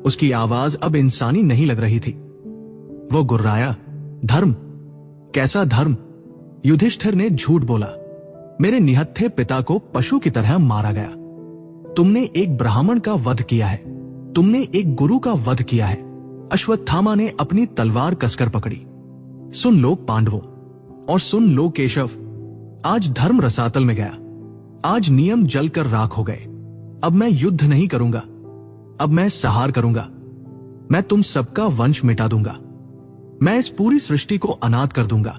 उसकी आवाज अब इंसानी नहीं लग रही थी। वो गुर्राया, धर्म? कैसा धर्म? युधिष्ठिर ने झूठ बोला। मेरे निहत्थे पिता को पशु की तरह मारा गया। तुमने एक ब्राह्मण का वध किया है। तुमने एक गुरु का वध किया है। अश्वत्थामा ने अपनी तलवार कसकर पकड़ी। सुन लो पांडवों, और सुन लो केशव, आज धर्म रसातल में गया। आज नियम जलकर राख हो गए। अब मैं युद्ध नहीं करूंगा। अब मैं संहार करूंगा। मैं तुम सबका वंश मिटा दूंगा। मैं इस पूरी सृष्टि को अनाथ कर दूंगा।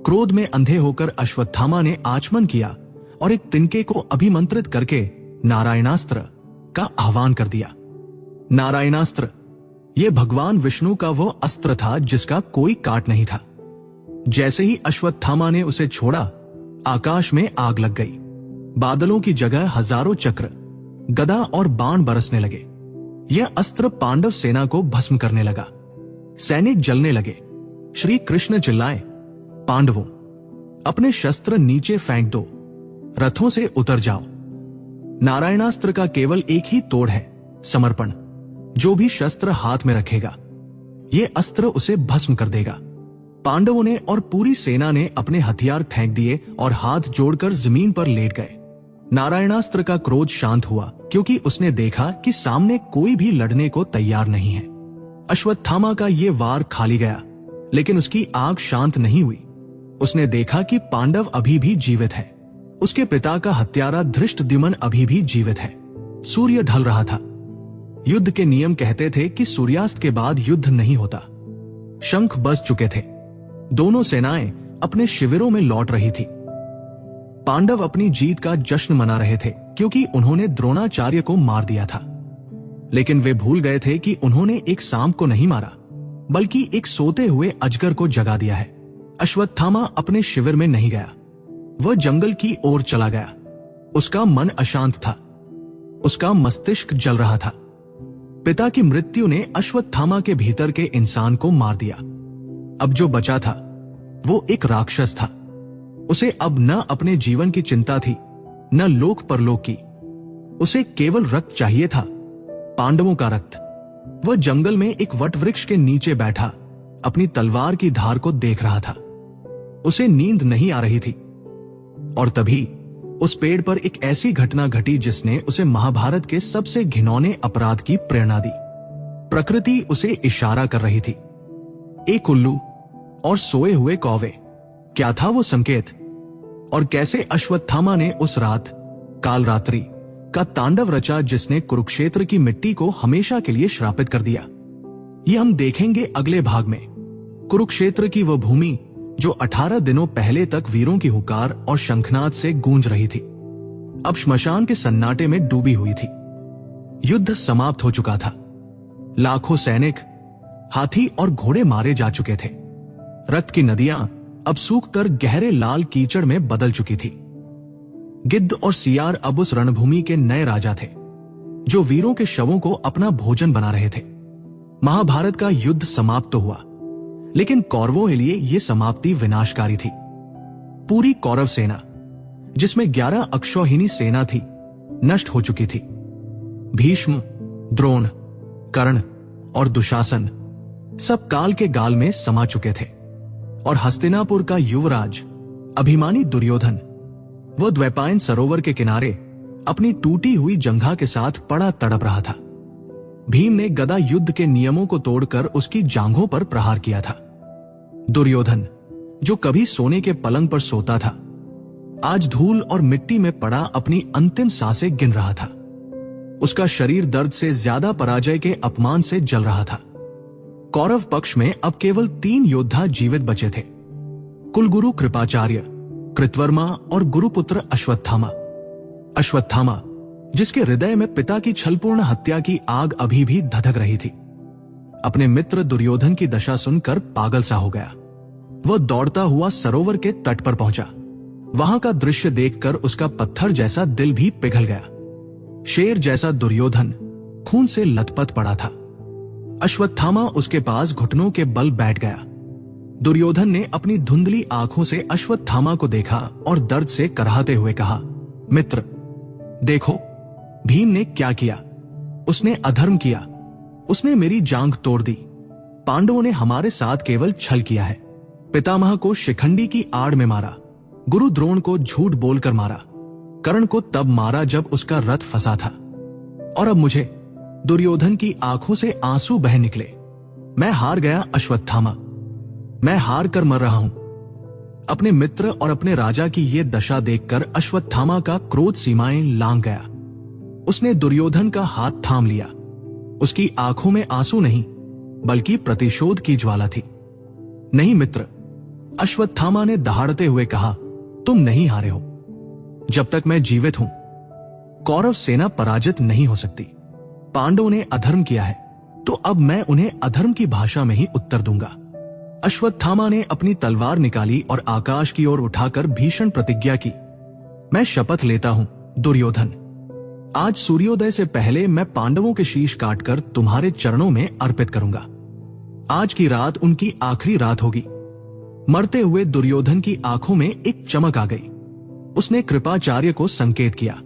क्रोध में अंधे होकर अश्वत्थामा ने आचमन किया और एक तिनके को अभिमंत्रित करके नारायणास्त्र का आह्वान कर दिया। नारायणास्त्र, यह भगवान विष्णु का वो अस्त्र था जिसका कोई काट नहीं था। जैसे ही अश्वत्थामा ने उसे छोड़ा, आकाश में आग लग गई। बादलों की जगह हजारों चक्र, गदा और बाण बरसने लगे। यह अस्त्र पांडव सेना को भस्म करने लगा। सैनिक जलने लगे। श्री कृष्ण चिल्लाए, पांडवों, अपने शस्त्र नीचे फेंक दो, रथों से उतर जाओ। नारायणास्त्र का केवल एक ही तोड़ है, समर्पण। जो भी शस्त्र हाथ में रखेगा, यह अस्त्र उसे भस्म कर देगा। पांडवों ने और पूरी सेना ने अपने हथियार फेंक दिए और हाथ जोड़कर जमीन पर लेट गए। नारायणास्त्र का क्रोध शांत हुआ क्योंकि उसने देखा कि सामने कोई भी लड़ने को तैयार नहीं है। अश्वत्थामा का ये वार खाली गया, लेकिन उसकी आग शांत नहीं हुई। उसने देखा कि पांडव अभी भी जीवित है। उसके पिता का हत्यारा धृष्टद्युम्न अभी भी जीवित है। सूर्य ढल रहा था। युद्ध के नियम कहते थे कि सूर्यास्त के बाद युद्ध नहीं होता। शंख बज चुके थे। दोनों सेनाएं अपने शिविरों में लौट रही थी। पांडव अपनी जीत का जश्न मना रहे थे क्योंकि उन्होंने द्रोणाचार्य को मार दिया था। लेकिन वे भूल गए थे कि उन्होंने एक सांप को नहीं मारा, बल्कि एक सोते हुए अजगर को जगा दिया है। अश्वत्थामा अपने शिविर में नहीं गया। वह जंगल की ओर चला गया। उसका मन अशांत था। उसका मस्तिष्क जल रहा था। पिता की मृत्यु ने अश्वत्थामा के भीतर के इंसान को मार दिया। अब जो बचा था वो एक राक्षस था। उसे अब न अपने जीवन की चिंता थी, न लोक परलोक की। उसे केवल रक्त चाहिए था, पांडवों का रक्त। वह जंगल में एक वटवृक्ष के नीचे बैठा अपनी तलवार की धार को देख रहा था। उसे नींद नहीं आ रही थी। और तभी उस पेड़ पर एक ऐसी घटना घटी जिसने उसे महाभारत के सबसे घिनौने अपराध की प्रेरणा दी। प्रकृति उसे इशारा कर रही थी। एक उल्लू और सोए हुए कौवे। क्या था वो संकेत? और कैसे अश्वत्थामा ने उस रात कालरात्रि का तांडव रचा जिसने कुरुक्षेत्र की मिट्टी को हमेशा के लिए श्रापित कर दिया। ये हम देखेंगे अगले भाग में। कुरुक्षेत्र की वह भूमि जो 18 दिनों पहले तक वीरों की हुकार और शंखनाद से गूंज रही थी, अब श्मशान के सन्नाटे में डूबी हुई थी। युद्ध समाप्त हो चुका था। लाखों सैनिक, हाथी और घोड़े मारे जा चुके थे। रक्त की नदियां अब सूखकर गहरे लाल कीचड़ में बदल चुकी थी। गिद्ध और सियार अब उस रणभूमि के नए राजा थे, जो वीरों के शवों को अपना भोजन बना रहे थे। महाभारत का युद्ध समाप्त तो हुआ, लेकिन कौरवों के लिए यह समाप्ति विनाशकारी थी। पूरी कौरव सेना, जिसमें 11 अक्षौहिणी सेना थी, नष्ट हो चुकी थी। भीष्म, द्रोण, कर्ण और दुशासन सब काल के गाल में समा चुके थे, और हस्तिनापुर का युवराज अभिमानी दुर्योधन वह द्वैपायन सरोवर के किनारे अपनी टूटी हुई जंघा के साथ पड़ा तड़प रहा था। भीम ने गदा युद्ध के नियमों को तोड़कर उसकी जांघों पर प्रहार किया था। दुर्योधन, जो कभी सोने के पलंग पर सोता था, आज धूल और मिट्टी में पड़ा अपनी अंतिम सांसें गिन रहा था। उसका शरीर दर्द से ज्यादा पराजय के अपमान से जल रहा था। कौरव पक्ष में अब केवल 3 योद्धा जीवित बचे थे, कुलगुरु कृपाचार्य, कृतवर्मा और गुरुपुत्र अश्वत्थामा। अश्वत्थामा, जिसके हृदय में पिता की छलपूर्ण हत्या की आग अभी भी धधक रही थी, अपने मित्र दुर्योधन की दशा सुनकर पागल सा हो गया। वह दौड़ता हुआ सरोवर के तट पर पहुंचा। वहां का दृश्य देखकर उसका पत्थर जैसा दिल भी पिघल गया। शेर जैसा दुर्योधन खून से लथपथ पड़ा था। अश्वत्थामा उसके पास घुटनों के बल बैठ गया। दुर्योधन ने अपनी धुंधली आंखों से अश्वत्थामा को देखा और दर्द से कराहते हुए कहा, मित्र, देखो भीम ने क्या किया। उसने अधर्म किया। उसने मेरी जांघ तोड़ दी। पांडवों ने हमारे साथ केवल छल किया है। पितामह को शिखंडी की आड़ में मारा, गुरु द्रोण को झूठ बोलकर मारा, कर्ण को तब मारा जब उसका रथ फंसा था, और अब मुझे। दुर्योधन की आंखों से आंसू बह निकले। मैं हार गया अश्वत्थामा, मैं हार कर मर रहा हूं। अपने मित्र और अपने राजा की यह दशा देखकर अश्वत्थामा का क्रोध सीमाएं लांघ गया। उसने दुर्योधन का हाथ थाम लिया। उसकी आंखों में आंसू नहीं, बल्कि प्रतिशोध की ज्वाला थी। नहीं मित्र, अश्वत्थामा ने दहाड़ते हुए कहा, तुम नहीं हारे हो। जब तक मैं जीवित हूं, कौरव सेना पराजित नहीं हो सकती। पांडवों ने अधर्म किया है, तो अब मैं उन्हें अधर्म की भाषा में ही उत्तर दूंगा। अश्वत्थामा ने अपनी तलवार निकाली और आकाश की ओर उठाकर भीषण प्रतिज्ञा की, मैं शपथ लेता हूं दुर्योधन, आज सूर्योदय से पहले मैं पांडवों के शीश काटकर तुम्हारे चरणों में अर्पित करूंगा। आज की रात उनकी आखिरी रात होगी। मरते हुए दुर्योधन की आंखों में एक चमक आ गई। उसने कृपाचार्य को संकेत किया।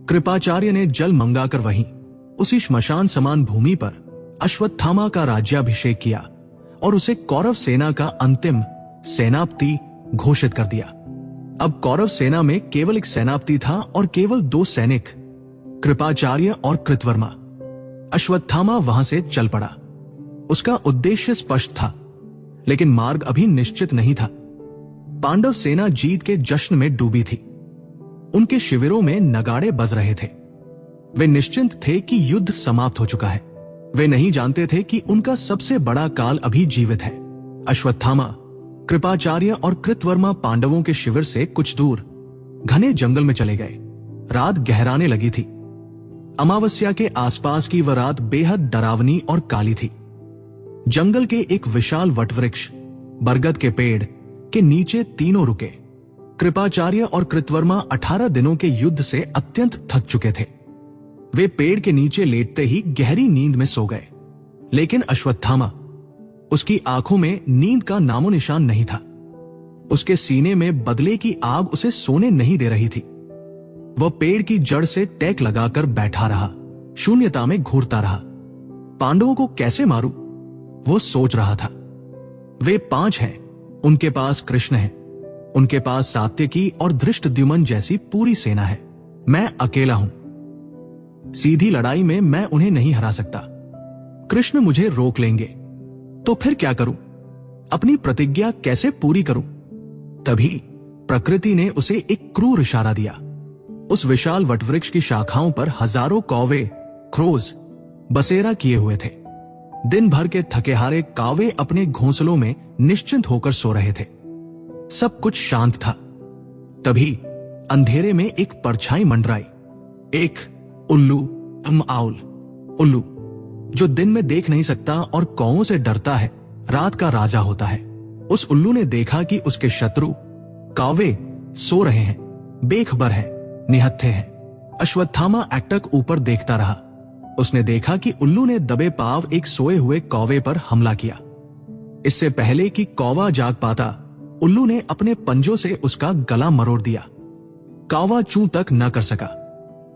कृपाचार्य ने जल मंगाकर वहीं उसी श्मशान समान भूमि पर अश्वत्थामा का राज्याभिषेक किया और उसे कौरव सेना का अंतिम सेनापति घोषित कर दिया। अब कौरव सेना में केवल एक सेनापति था और केवल 2 सैनिक, कृपाचार्य और कृतवर्मा। अश्वत्थामा वहां से चल पड़ा। उसका उद्देश्य स्पष्ट था, लेकिन मार्ग अभी निश्चित नहीं था। पांडव सेना जीत के जश्न में डूबी थी। उनके शिविरों में नगाड़े बज रहे थे। वे निश्चिंत थे कि युद्ध समाप्त हो चुका है। वे नहीं जानते थे कि उनका सबसे बड़ा काल अभी जीवित है। अश्वत्थामा, कृपाचार्य और कृतवर्मा पांडवों के शिविर से कुछ दूर घने जंगल में चले गए। रात गहराने लगी थी। अमावस्या के आसपास की वह रात बेहद डरावनी और काली थी। जंगल के एक विशाल वटवृक्ष, बरगद के पेड़ के नीचे तीनों रुके। कृपाचार्य और कृतवर्मा 18 दिनों के युद्ध से अत्यंत थक चुके थे। वे पेड़ के नीचे लेटते ही गहरी नींद में सो गए। लेकिन अश्वत्थामा, उसकी आंखों में नींद का नामो निशान नहीं था। उसके सीने में बदले की आग उसे सोने नहीं दे रही थी। वह पेड़ की जड़ से टैक लगाकर बैठा रहा, शून्यता में घूरता रहा। पांडवों को कैसे मारूं, वो सोच रहा था। वे 5 हैं, उनके पास कृष्ण है, उनके पास सात्यकी और धृष्टद्युम्न जैसी पूरी सेना है। मैं अकेला हूं। सीधी लड़ाई में मैं उन्हें नहीं हरा सकता। कृष्ण मुझे रोक लेंगे, तो फिर क्या करूं? अपनी प्रतिज्ञा कैसे पूरी करूं? तभी प्रकृति ने उसे एक क्रूर इशारा दिया। उस विशाल वटवृक्ष की शाखाओं पर हजारों कौवे, क्रोज, बसेरा किए हुए थे। दिन भर के थके हारे कावे अपने घोंसलों में निश्चिंत होकर सो रहे थे। सब कुछ शांत था। तभी अंधेरे में एक परछाई मंडराई। एक उल्लू, आउल उल्लू, जो दिन में देख नहीं सकता और कौओं से डरता है, रात का राजा होता है। उस उल्लू ने देखा कि उसके शत्रु कावे सो रहे हैं, बेखबर है, निहत्थे हैं। अश्वत्थामा एकटक ऊपर देखता रहा। उसने देखा कि उल्लू ने दबे पांव एक सोए हुए कौवे पर हमला किया। इससे पहले कि कौवा जाग पाता, उल्लू ने अपने पंजों से उसका गला मरोड़ दिया। कौवा चूं तक न कर सका।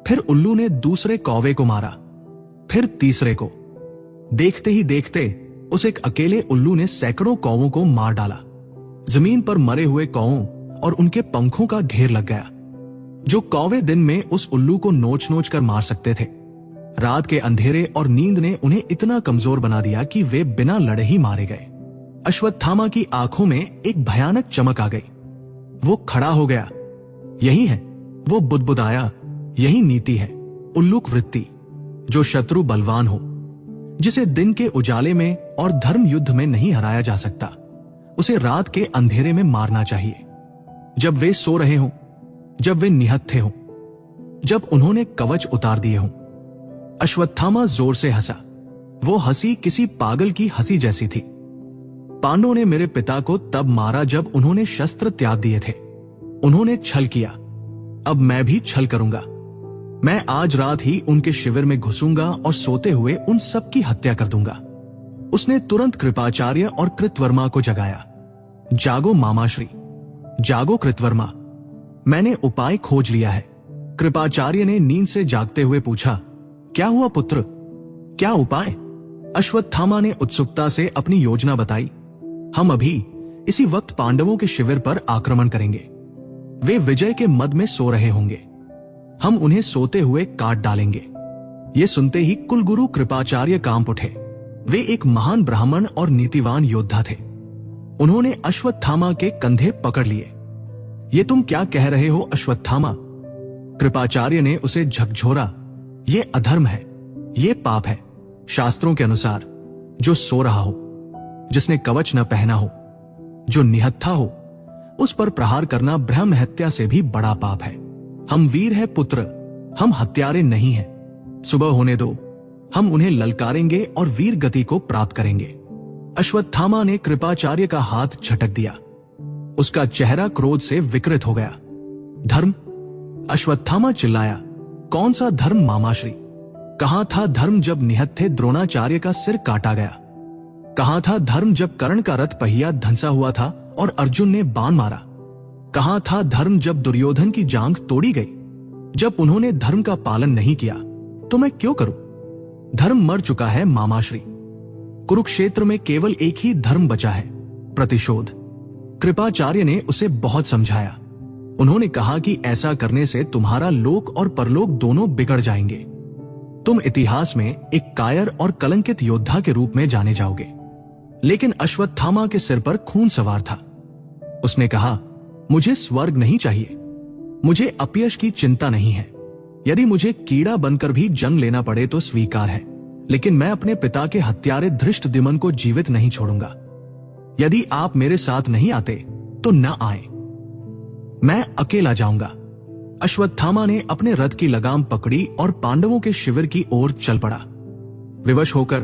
फिर उल्लू ने दूसरे कौवे को मारा, फिर तीसरे को। देखते ही देखते उस एक अकेले उल्लू ने सैकड़ों कौवों को मार डाला। जमीन पर मरे हुए कौवों और उनके पंखों का ढेर लग गया। जो कौवे दिन में उस उल्लू को नोच नोच कर मार सकते थे, रात के अंधेरे और नींद ने उन्हें इतना कमजोर बना दिया कि वे बिना लड़े ही मारे गए। अश्वत्थामा की आंखों में एक भयानक चमक आ गई। वो खड़ा हो गया। यही है, वो बुदबुदाया, यही नीति है, उल्लूक वृत्ति। जो शत्रु बलवान हो, जिसे दिन के उजाले में और धर्म युद्ध में नहीं हराया जा सकता, उसे रात के अंधेरे में मारना चाहिए। जब वे सो रहे हों, जब वे निहत्थे हों, जब उन्होंने कवच उतार दिए हों। अश्वत्थामा जोर से हंसा। वो हंसी किसी पागल की हंसी जैसी थी। पांडवों ने मेरे पिता को तब मारा जब उन्होंने शस्त्र त्याग दिए थे। उन्होंने छल किया, अब मैं भी छल करूंगा। मैं आज रात ही उनके शिविर में घुसूंगा और सोते हुए उन सब की हत्या कर दूंगा। उसने तुरंत कृपाचार्य और कृतवर्मा को जगाया। जागो मामाश्री, जागो कृतवर्मा, मैंने उपाय खोज लिया है। कृपाचार्य ने नींद से जागते हुए पूछा, क्या हुआ पुत्र, क्या उपाय? अश्वत्थामा ने उत्सुकता से अपनी योजना बताई। हम अभी इसी वक्त पांडवों के शिविर पर आक्रमण करेंगे। वे विजय के मद में सो रहे होंगे। हम उन्हें सोते हुए काट डालेंगे। ये सुनते ही कुलगुरु कृपाचार्य कांप उठे। वे एक महान ब्राह्मण और नीतिवान योद्धा थे। उन्होंने अश्वत्थामा के कंधे पकड़ लिए। ये तुम क्या कह रहे हो अश्वत्थामा? कृपाचार्य ने उसे झकझोरा। ये अधर्म है, ये पाप है। शास्त्रों के अनुसार जो सो रहा हो, जिसने कवच न पहना हो, जो निहत्था हो, उस पर प्रहार करना ब्रह्म हत्या से भी बड़ा पाप है। हम वीर हैं पुत्र, हम हत्यारे नहीं हैं। सुबह होने दो, हम उन्हें ललकारेंगे और वीर गति को प्राप्त करेंगे। अश्वत्थामा ने कृपाचार्य का हाथ झटक दिया। उसका चेहरा क्रोध से विकृत हो गया। धर्म? अश्वत्थामा चिल्लाया। कौन सा धर्म मामाश्री? कहां था धर्म जब निहत्थे द्रोणाचार्य का सिर काटा गया? कहां था धर्म जब कर्ण का रथ पहिया धंसा हुआ था और अर्जुन ने बाण मारा? कहां था धर्म जब दुर्योधन की जांघ तोड़ी गई? जब उन्होंने धर्म का पालन नहीं किया तो मैं क्यों करूं? धर्म मर चुका है मामाश्री। कुरुक्षेत्र में केवल एक ही धर्म बचा है, प्रतिशोध। कृपाचार्य ने उसे बहुत समझाया। उन्होंने कहा कि ऐसा करने से तुम्हारा लोक और परलोक दोनों बिगड़ जाएंगे। तुम इतिहास में एक कायर और कलंकित योद्धा के रूप में जाने जाओगे। लेकिन अश्वत्थामा के सिर पर खून सवार था। उसने कहा, मुझे स्वर्ग नहीं चाहिए, मुझे अपयश की चिंता नहीं है। यदि मुझे कीड़ा बनकर भी जंग लेना पड़े तो स्वीकार है, लेकिन मैं अपने पिता के हत्यारे धृष्टद्युम्न को जीवित नहीं छोड़ूंगा। यदि आप मेरे साथ नहीं आते तो न आए, मैं अकेला जाऊंगा। अश्वत्थामा ने अपने रथ की लगाम पकड़ी और पांडवों के शिविर की ओर चल पड़ा। विवश होकर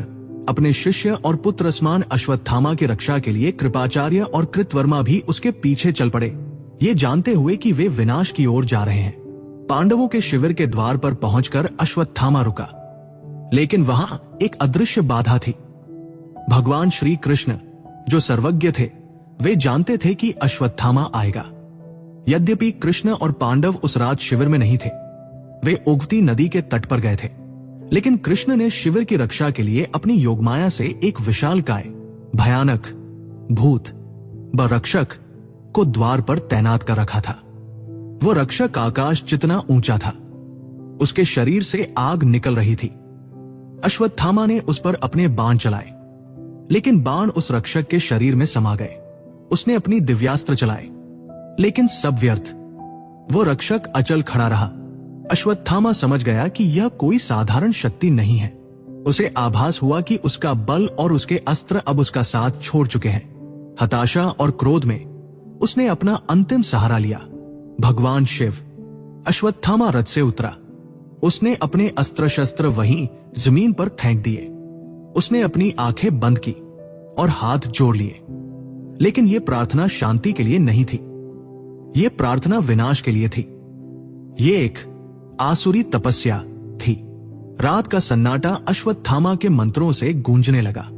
अपने शिष्य और पुत्र समान अश्वत्थामा की रक्षा के लिए कृपाचार्य और कृतवर्मा भी उसके पीछे चल पड़े, ये जानते हुए कि वे विनाश की ओर जा रहे हैं। पांडवों के शिविर के द्वार पर पहुंचकर अश्वत्थामा रुका, लेकिन वहां एक अदृश्य बाधा थी। भगवान श्री कृष्ण, जो सर्वज्ञ थे, वे जानते थे कि अश्वत्थामा आएगा। यद्यपि कृष्ण और पांडव उस रात शिविर में नहीं थे, वे उगती नदी के तट पर गए थे, लेकिन कृष्ण ने शिविर की रक्षा के लिए अपनी योगमाया से एक विशालकाय, भयानक भूत व रक्षक को द्वार पर तैनात कर रखा था। वो रक्षक आकाश जितना ऊंचा था। उसके शरीर से आग निकल रही थी। अश्वत्थामा ने उस पर अपने बाण चलाए, लेकिन बाण उस रक्षक के शरीर में समा गए। उसने अपनी दिव्यास्त्र चलाए, लेकिन सब व्यर्थ। वो रक्षक अचल खड़ा रहा। अश्वत्थामा समझ गया कि यह कोई साधारण शक्ति नहीं है। उसे आभास हुआ कि उसका बल और उसके अस्त्र अब उसका साथ छोड़ चुके हैं। हताशा और क्रोध में उसने अपना अंतिम सहारा लिया, भगवान शिव। अश्वत्थामा रथ से उतरा। उसने अपने अस्त्र शस्त्र वहीं जमीन पर फेंक दिए। उसने अपनी आंखें बंद की और हाथ जोड़ लिए। लेकिन यह प्रार्थना शांति के लिए नहीं थी, यह प्रार्थना विनाश के लिए थी। यह एक आसुरी तपस्या थी। रात का सन्नाटा अश्वत्थामा के मंत्रों से गूंजने लगा।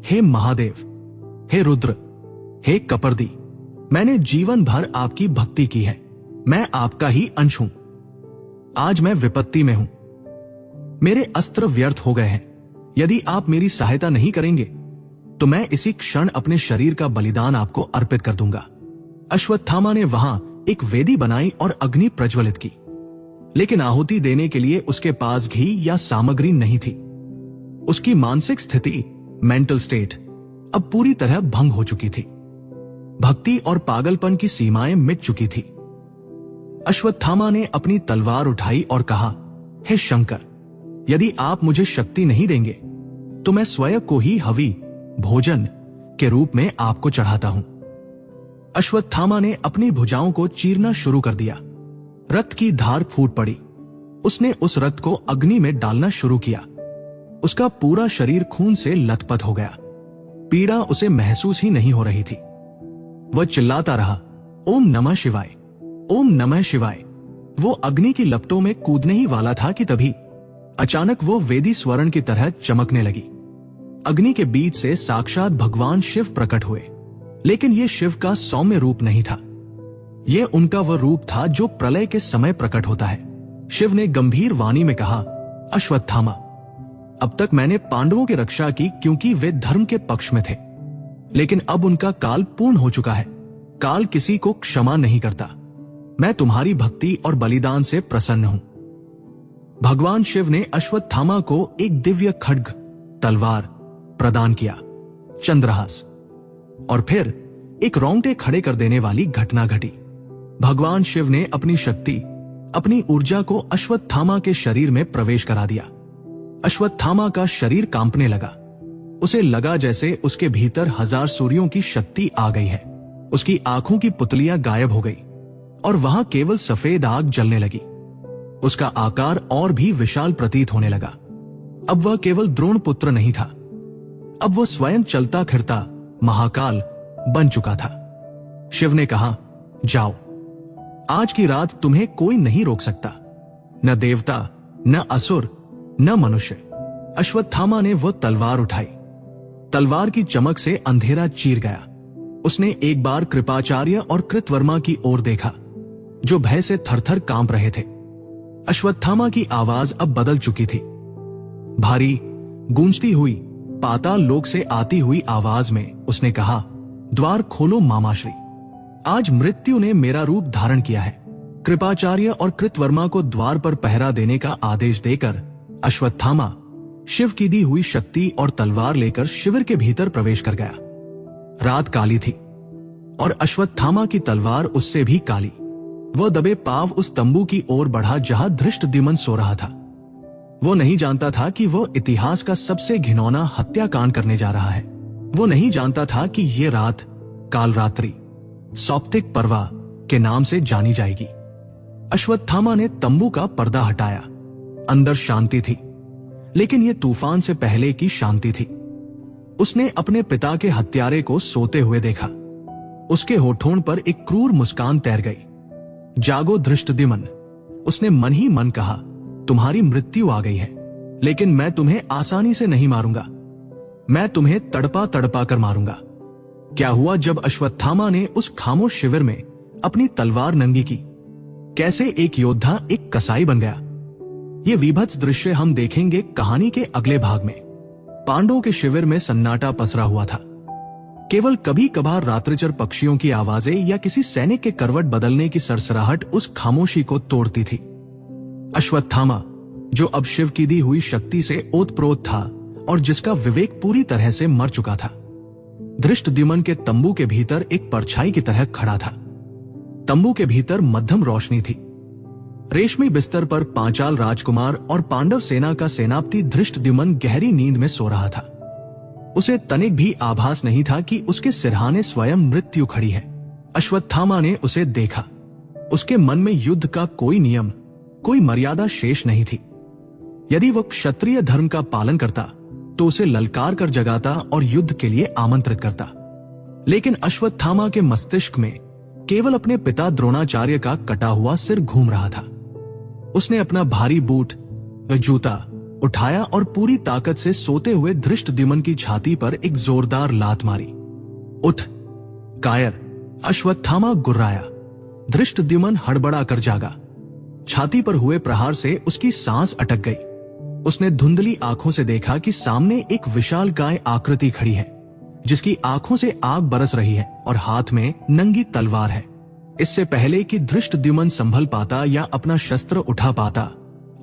हे महादेव, हे रुद्र, हे कपर्दी, मैंने जीवन भर आपकी भक्ति की है। मैं आपका ही अंश हूं। आज मैं विपत्ति में हूं। मेरे अस्त्र व्यर्थ हो गए हैं। यदि आप मेरी सहायता नहीं करेंगे तो मैं इसी क्षण अपने शरीर का बलिदान आपको अर्पित कर दूंगा। अश्वत्थामा ने वहां एक वेदी बनाई और अग्नि प्रज्वलित की। लेकिन आहुति देने के लिए उसके पास घी या सामग्री नहीं थी। उसकी मानसिक स्थिति, मेंटल स्टेट, अब पूरी तरह भंग हो चुकी थी। भक्ति और पागलपन की सीमाएं मिट चुकी थी। अश्वत्थामा ने अपनी तलवार उठाई और कहा, हे शंकर, यदि आप मुझे शक्ति नहीं देंगे तो मैं स्वयं को ही हवि, भोजन के रूप में आपको चढ़ाता हूं। अश्वत्थामा ने अपनी भुजाओं को चीरना शुरू कर दिया। रक्त की धार फूट पड़ी। उसने उस रक्त को अग्नि में डालना शुरू किया। उसका पूरा शरीर खून से लथपथ हो गया। पीड़ा उसे महसूस ही नहीं हो रही थी। वह चिल्लाता रहा, ओम नमः शिवाय, ओम नमः शिवाय। वो अग्नि की लपटों में कूदने ही वाला था कि तभी अचानक वो वेदी स्वर्ण की तरह चमकने लगी। अग्नि के बीच से साक्षात भगवान शिव प्रकट हुए। लेकिन ये शिव का सौम्य रूप नहीं था। ये उनका वह रूप था जो प्रलय के समय प्रकट होता है। शिव ने गंभीर वाणी में कहा, अश्वत्थामा, अब तक मैंने पांडवों की रक्षा की क्योंकि वे धर्म के पक्ष में थे। लेकिन अब उनका काल पूर्ण हो चुका है। काल किसी को क्षमा नहीं करता। मैं तुम्हारी भक्ति और बलिदान से प्रसन्न हूं। भगवान शिव ने अश्वत्थामा को एक दिव्य खड्ग, तलवार प्रदान किया, चंद्रहास। और फिर एक रोंगटे खड़े कर देने वाली घटना घटी। भगवान शिव ने अपनी शक्ति, अपनी ऊर्जा को अश्वत्थामा के शरीर में प्रवेश करा दिया। अश्वत्थामा का शरीर कांपने लगा। उसे लगा जैसे उसके भीतर 1000 सूर्यों की शक्ति आ गई है। उसकी आंखों की पुतलियां गायब हो गई और वहां केवल सफेद आग जलने लगी। उसका आकार और भी विशाल प्रतीत होने लगा। अब वह केवल द्रोण पुत्र नहीं था, अब वह स्वयं चलता फिरता महाकाल बन चुका था। शिव ने कहा, जाओ, आज की रात तुम्हें कोई नहीं रोक सकता, न देवता, न असुर, न मनुष्य। अश्वत्थामा ने वह तलवार उठाई। तलवार की चमक से अंधेरा चीर गया। उसने एक बार कृपाचार्य और कृतवर्मा की ओर देखा, जो भय से थरथर कांप रहे थे। अश्वत्थामा की आवाज अब बदल चुकी थी। भारी, गूंजती हुई, पाताल लोक से आती हुई आवाज में उसने कहा, द्वार खोलो मामाश्री, आज मृत्यु ने मेरा रूप धारण किया है। कृपाचार्य और कृतवर्मा को द्वार पर पहरा देने का आदेश देकर अश्वत्थामा शिव की दी हुई शक्ति और तलवार लेकर शिविर के भीतर प्रवेश कर गया। रात काली थी और अश्वत्थामा की तलवार उससे भी काली। वह दबे पांव उस तंबू की ओर बढ़ा जहां धृष्टद्युम्न सो रहा था। वो नहीं जानता था कि वो इतिहास का सबसे घिनौना हत्याकांड करने जा रहा है। वो नहीं जानता था कि ये रात कालरात्रि, सौप्तिक पर्वा के नाम से जानी जाएगी। अश्वत्थामा ने तंबू का पर्दा हटाया। अंदर शांति थी, लेकिन यह तूफान से पहले की शांति थी। उसने अपने पिता के हत्यारे को सोते हुए देखा। उसके होठों पर एक क्रूर मुस्कान तैर गई। जागो धृष्टद्युम्न, उसने मन ही मन कहा, तुम्हारी मृत्यु आ गई है, लेकिन मैं तुम्हें आसानी से नहीं मारूंगा। मैं तुम्हें तड़पा तड़पा कर मारूंगा। क्या हुआ जब अश्वत्थामा ने उस खामोश शिविर में अपनी तलवार नंगी की? कैसे एक योद्धा एक कसाई बन गया? ये विभत्स दृश्य हम देखेंगे कहानी के अगले भाग में। पांडवों के शिविर में सन्नाटा पसरा हुआ था। केवल कभी कभार रात्रिचर पक्षियों की आवाजें या किसी सैनिक के करवट बदलने की सरसराहट उस खामोशी को तोड़ती थी। अश्वत्थामा, जो अब शिव की दी हुई शक्ति से ओतप्रोत था और जिसका विवेक पूरी तरह से मर चुका था, धृष्टद्युम्न के तंबू के भीतर एक परछाई की तरह खड़ा था। तंबू के भीतर मध्यम रोशनी थी। रेशमी बिस्तर पर पांचाल राजकुमार और पांडव सेना का सेनापति धृष्टद्युम्न गहरी नींद में सो रहा था। उसे तनिक भी आभास नहीं था कि उसके सिरहाने स्वयं मृत्यु खड़ी है। अश्वत्थामा ने उसे देखा। उसके मन में युद्ध का कोई नियम, कोई मर्यादा शेष नहीं थी। यदि वह क्षत्रिय धर्म का पालन करता तो उसे ललकार कर जगाता और युद्ध के लिए आमंत्रित करता। लेकिन अश्वत्थामा के मस्तिष्क में केवल अपने पिता द्रोणाचार्य का कटा हुआ सिर घूम रहा था। उसने अपना भारी बूट व जूता उठाया और पूरी ताकत से सोते हुए धृष्टद्युम्न की छाती पर एक जोरदार लात मारी। उठ कायर! अश्वत्थामा गुर्राया। धृष्टद्युम्न हड़बड़ा कर जागा। छाती पर हुए प्रहार से उसकी सांस अटक गई। उसने धुंधली आंखों से देखा कि सामने एक विशाल गाय आकृति खड़ी है, जिसकी आंखों से आग बरस रही है और हाथ में नंगी तलवार है। इससे पहले कि धृष्टद्युम्न संभल पाता या अपना शस्त्र उठा पाता,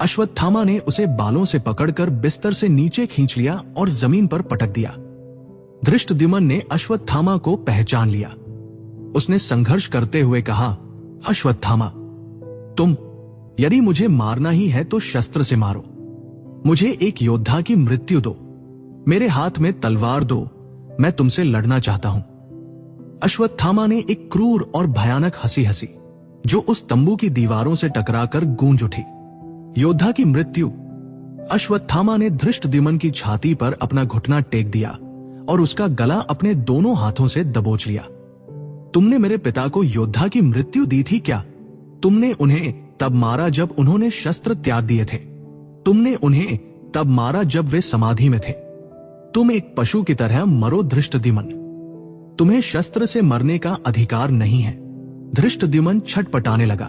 अश्वत्थामा ने उसे बालों से पकड़कर बिस्तर से नीचे खींच लिया और जमीन पर पटक दिया। धृष्टद्युम्न ने अश्वत्थामा को पहचान लिया। उसने संघर्ष करते हुए कहा, अश्वत्थामा, तुम, यदि मुझे मारना ही है तो शस्त्र से मारो। मुझे एक योद्धा की मृत्यु दो। मेरे हाथ में तलवार दो। मैं तुमसे लड़ना चाहता हूं। अश्वत्थामा ने एक क्रूर और भयानक हंसी हंसी, जो उस तंबू की दीवारों से टकराकर गूंज उठी। योद्धा की मृत्यु! अश्वत्थामा ने धृष्टद्युम्न की छाती पर अपना घुटना टेक दिया और उसका गला अपने दोनों हाथों से दबोच लिया। तुमने मेरे पिता को योद्धा की मृत्यु दी थी क्या? तुमने उन्हें तब मारा जब उन्होंने शस्त्र त्याग दिए थे। तुमने उन्हें तब मारा जब वे समाधि में थे। तुम एक पशु की तरह मरो धृष्टद्युम्न। तुम्हें शस्त्र से मरने का अधिकार नहीं है। धृष्टद्युम्न छटपटाने लगा।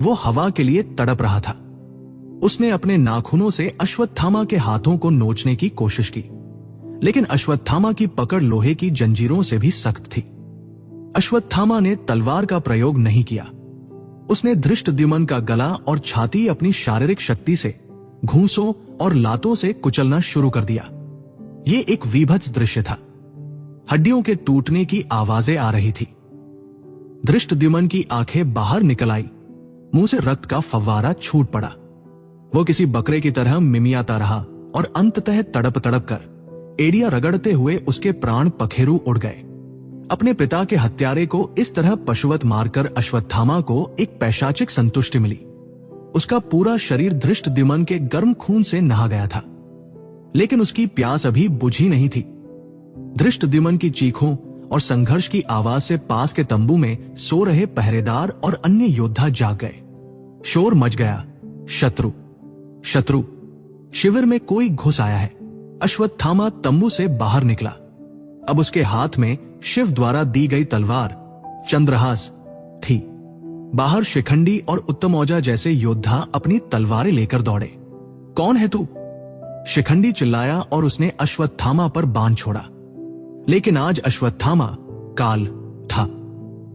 वो हवा के लिए तड़प रहा था। उसने अपने नाखूनों से अश्वत्थामा के हाथों को नोचने की कोशिश की, लेकिन अश्वत्थामा की पकड़ लोहे की जंजीरों से भी सख्त थी। अश्वत्थामा ने तलवार का प्रयोग नहीं किया। उसने धृष्टद्युम्न का गला और छाती अपनी शारीरिक शक्ति से, घूंसों और लातों से कुचलना शुरू कर दिया। ये एक वीभत्स दृश्य था। हड्डियों के टूटने की आवाजें आ रही थी। धृष्टद्युम्न की आंखें बाहर निकल आई। मुंह से रक्त का फव्वारा छूट पड़ा। वो किसी बकरे की तरह मिमियाता रहा और अंततः तड़प तड़प कर एड़ियां रगड़ते हुए उसके प्राण पखेरु उड़ गए। अपने पिता के हत्यारे को इस तरह पशुवत मारकर अश्वत्थामा को एक पैशाचिक संतुष्टि मिली। उसका पूरा शरीर धृष्टद्युम्न के गर्म खून से नहा गया था, लेकिन उसकी प्यास अभी बुझी नहीं थी। धृष्टद्युम्न की चीखों और संघर्ष की आवाज से पास के तंबू में सो रहे पहरेदार और अन्य योद्धा जाग गए। शोर मच गया, शत्रु, शत्रु! शिविर में कोई घुस आया है। अश्वत्थामा तंबू से बाहर निकला। अब उसके हाथ में शिव द्वारा दी गई तलवार चंद्रहास थी। बाहर शिखंडी और उत्तमौजा जैसे योद्धा अपनी तलवारें लेकर दौड़े। कौन है तू? शिखंडी चिल्लाया और उसने अश्वत्थामा पर बाण छोड़ा। लेकिन आज अश्वत्थामा काल था।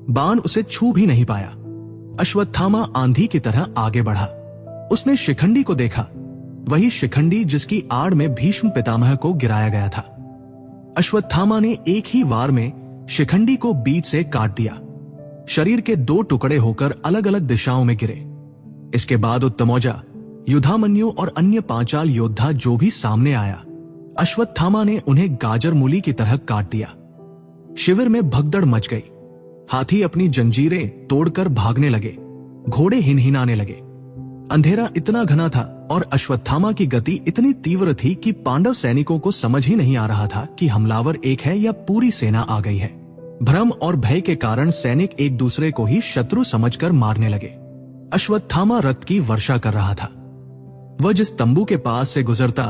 बाण उसे छू भी नहीं पाया। अश्वत्थामा आंधी की तरह आगे बढ़ा। उसने शिखंडी को देखा, वही शिखंडी जिसकी आड़ में भीष्म पितामह को गिराया गया था। अश्वत्थामा ने एक ही वार में शिखंडी को बीच से काट दिया। शरीर के दो टुकड़े होकर अलग अलग दिशाओं में गिरे। इसके बाद उत्तमौजा, युधामन्यु और अन्य पांचाल योद्धा जो भी सामने आया, अश्वत्थामा ने उन्हें गाजर मूली की तरह काट दिया। शिविर में भगदड़ मच गई। हाथी अपनी जंजीरें तोड़कर भागने लगे। घोड़े हिनहिनाने लगे। अंधेरा इतना घना था और अश्वत्थामा की गति इतनी तीव्र थी कि पांडव सैनिकों को समझ ही नहीं आ रहा था कि हमलावर एक है या पूरी सेना आ गई है। भ्रम और भय के कारण सैनिक एक दूसरे को ही शत्रु समझकर मारने लगे। अश्वत्थामा रक्त की वर्षा कर रहा था। वह जिस तंबू के पास से गुजरता,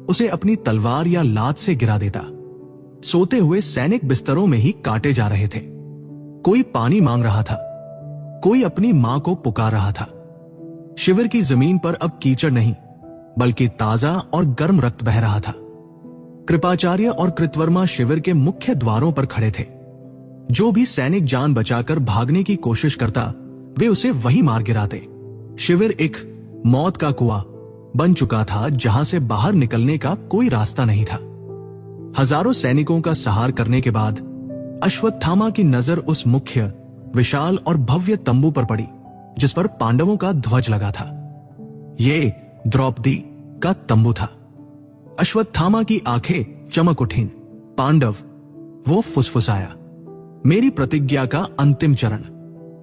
उसे अपनी तलवार या लात से गिरा देता। सोते हुए सैनिक बिस्तरों में ही काटे जा रहे थे। कोई पानी मांग रहा था, कोई अपनी मां को पुकार रहा था। शिविर की जमीन पर अब कीचड़ नहीं, बल्कि ताजा और गर्म रक्त बह रहा था। कृपाचार्य और कृतवर्मा शिविर के मुख्य द्वारों पर खड़े थे। जो भी सैनिक जान बचाकर भागने की कोशिश करता, वे उसे वहीं मार गिराते। शिविर एक मौत का कुआं बन चुका था, जहां से बाहर निकलने का कोई रास्ता नहीं था। हजारों सैनिकों का सहार करने के बाद अश्वत्थामा की नजर उस मुख्य, विशाल और भव्य तंबू पर पड़ी, जिस पर पांडवों का ध्वज लगा था। ये द्रौपदी का तंबू था। अश्वत्थामा की आंखें चमक उठीं। पांडव, वो फुसफुसाया, मेरी प्रतिज्ञा का अंतिम चरण।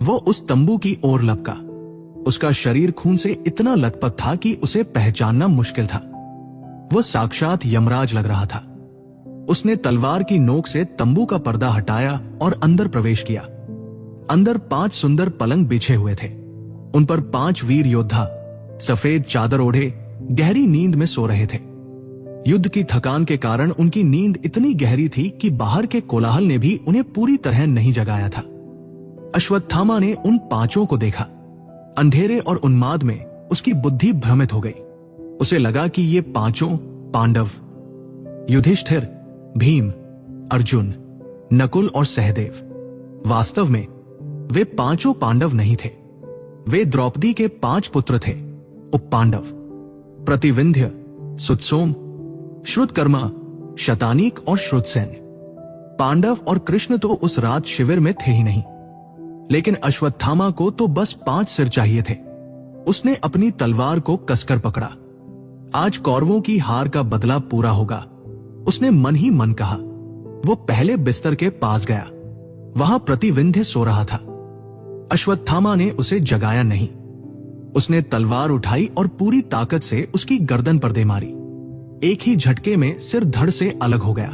वो उस तंबू की ओर लपका। उसका शरीर खून से इतना लथपथ था कि उसे पहचानना मुश्किल था। वो साक्षात यमराज लग रहा था। उसने तलवार की नोक से तंबू का पर्दा हटाया और अंदर प्रवेश किया। अंदर 5 सुंदर पलंग बिछे हुए थे। उन पर 5 वीर योद्धा सफेद चादर ओढ़े गहरी नींद में सो रहे थे। युद्ध की थकान के कारण उनकी नींद इतनी गहरी थी कि बाहर के कोलाहल ने भी उन्हें पूरी तरह नहीं जगाया था। अश्वत्थामा ने उन 5 को देखा। अंधेरे और उन्माद में उसकी बुद्धि भ्रमित हो गई। उसे लगा कि ये 5 पांडव, युधिष्ठिर, भीम, अर्जुन, नकुल और सहदेव, वास्तव में वे 5 पांडव नहीं थे। वे द्रौपदी के 5 पुत्र थे, उपपांडव, प्रतिविंध्य, सुतसोम, श्रुतकर्मा, शतानीक और श्रुतसेन। पांडव और कृष्ण तो उस रात शिविर में थे ही नहीं, लेकिन अश्वत्थामा को तो बस 5 सिर चाहिए थे। उसने अपनी तलवार को कसकर पकड़ा। आज कौरवों की हार का बदला पूरा होगा, उसने मन ही मन कहा। वो पहले बिस्तर के पास गया। वहां प्रतिविंध्य सो रहा था। अश्वत्थामा ने उसे जगाया नहीं। उसने तलवार उठाई और पूरी ताकत से उसकी गर्दन पर दे मारी। एक ही झटके में सिर धड़ से अलग हो गया।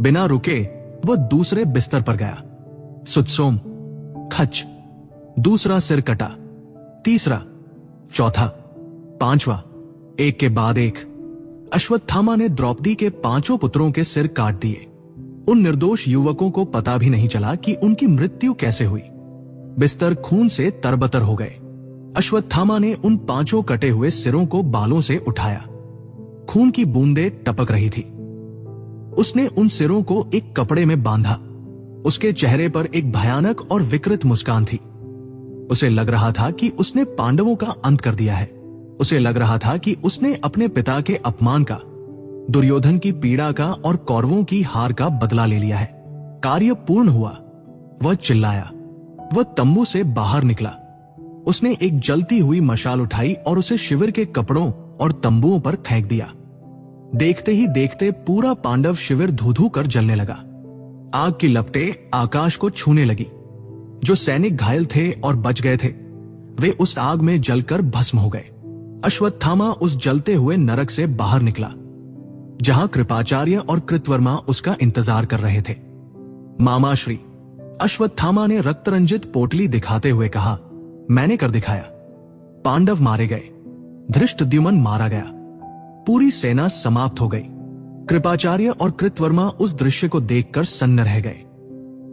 बिना रुके वह दूसरे बिस्तर पर गया। सुतसोम, खच, दूसरा सिर कटा, तीसरा, चौथा, 5वां, एक के बाद एक। अश्वत्थामा ने द्रौपदी के 5 पुत्रों के सिर काट दिए। उन निर्दोष युवकों को पता भी नहीं चला कि उनकी मृत्यु कैसे हुई। बिस्तर खून से तरबतर हो गए। अश्वत्थामा ने उन 5 कटे हुए सिरों को बालों से उठाया। खून की बूंदें टपक रही थी। उसने उन सिरों को एक कपड़े में बांधा। उसके चेहरे पर एक भयानक और विकृत मुस्कान थी। उसे लग रहा था कि उसने पांडवों का अंत कर दिया है। उसे लग रहा था कि उसने अपने पिता के अपमान का, दुर्योधन की पीड़ा का और कौरवों की हार का बदला ले लिया है। कार्य पूर्ण हुआ। वह चिल्लाया। वह तंबू से बाहर निकला। उसने एक जलती हुई मशाल उठाई और उसे शिविर के कपड़ों और तंबुओं पर फेंक दिया। देखते ही देखते पूरा पांडव शिविर धू-धू कर जलने लगा। आग की लपटें आकाश को छूने लगी। जो सैनिक घायल थे और बच गए थे, वे उस आग में जलकर भस्म हो गए। अश्वत्थामा उस जलते हुए नरक से बाहर निकला, जहां कृपाचार्य और कृतवर्मा उसका इंतजार कर रहे थे। मामाश्री, अश्वत्थामा ने रक्तरंजित पोटली दिखाते हुए कहा, मैंने कर दिखाया। पांडव मारे गए। धृष्टद्युम्न मारा गया। पूरी सेना समाप्त हो गई। कृपाचार्य और कृतवर्मा उस दृश्य को देखकर सन्न रह गए।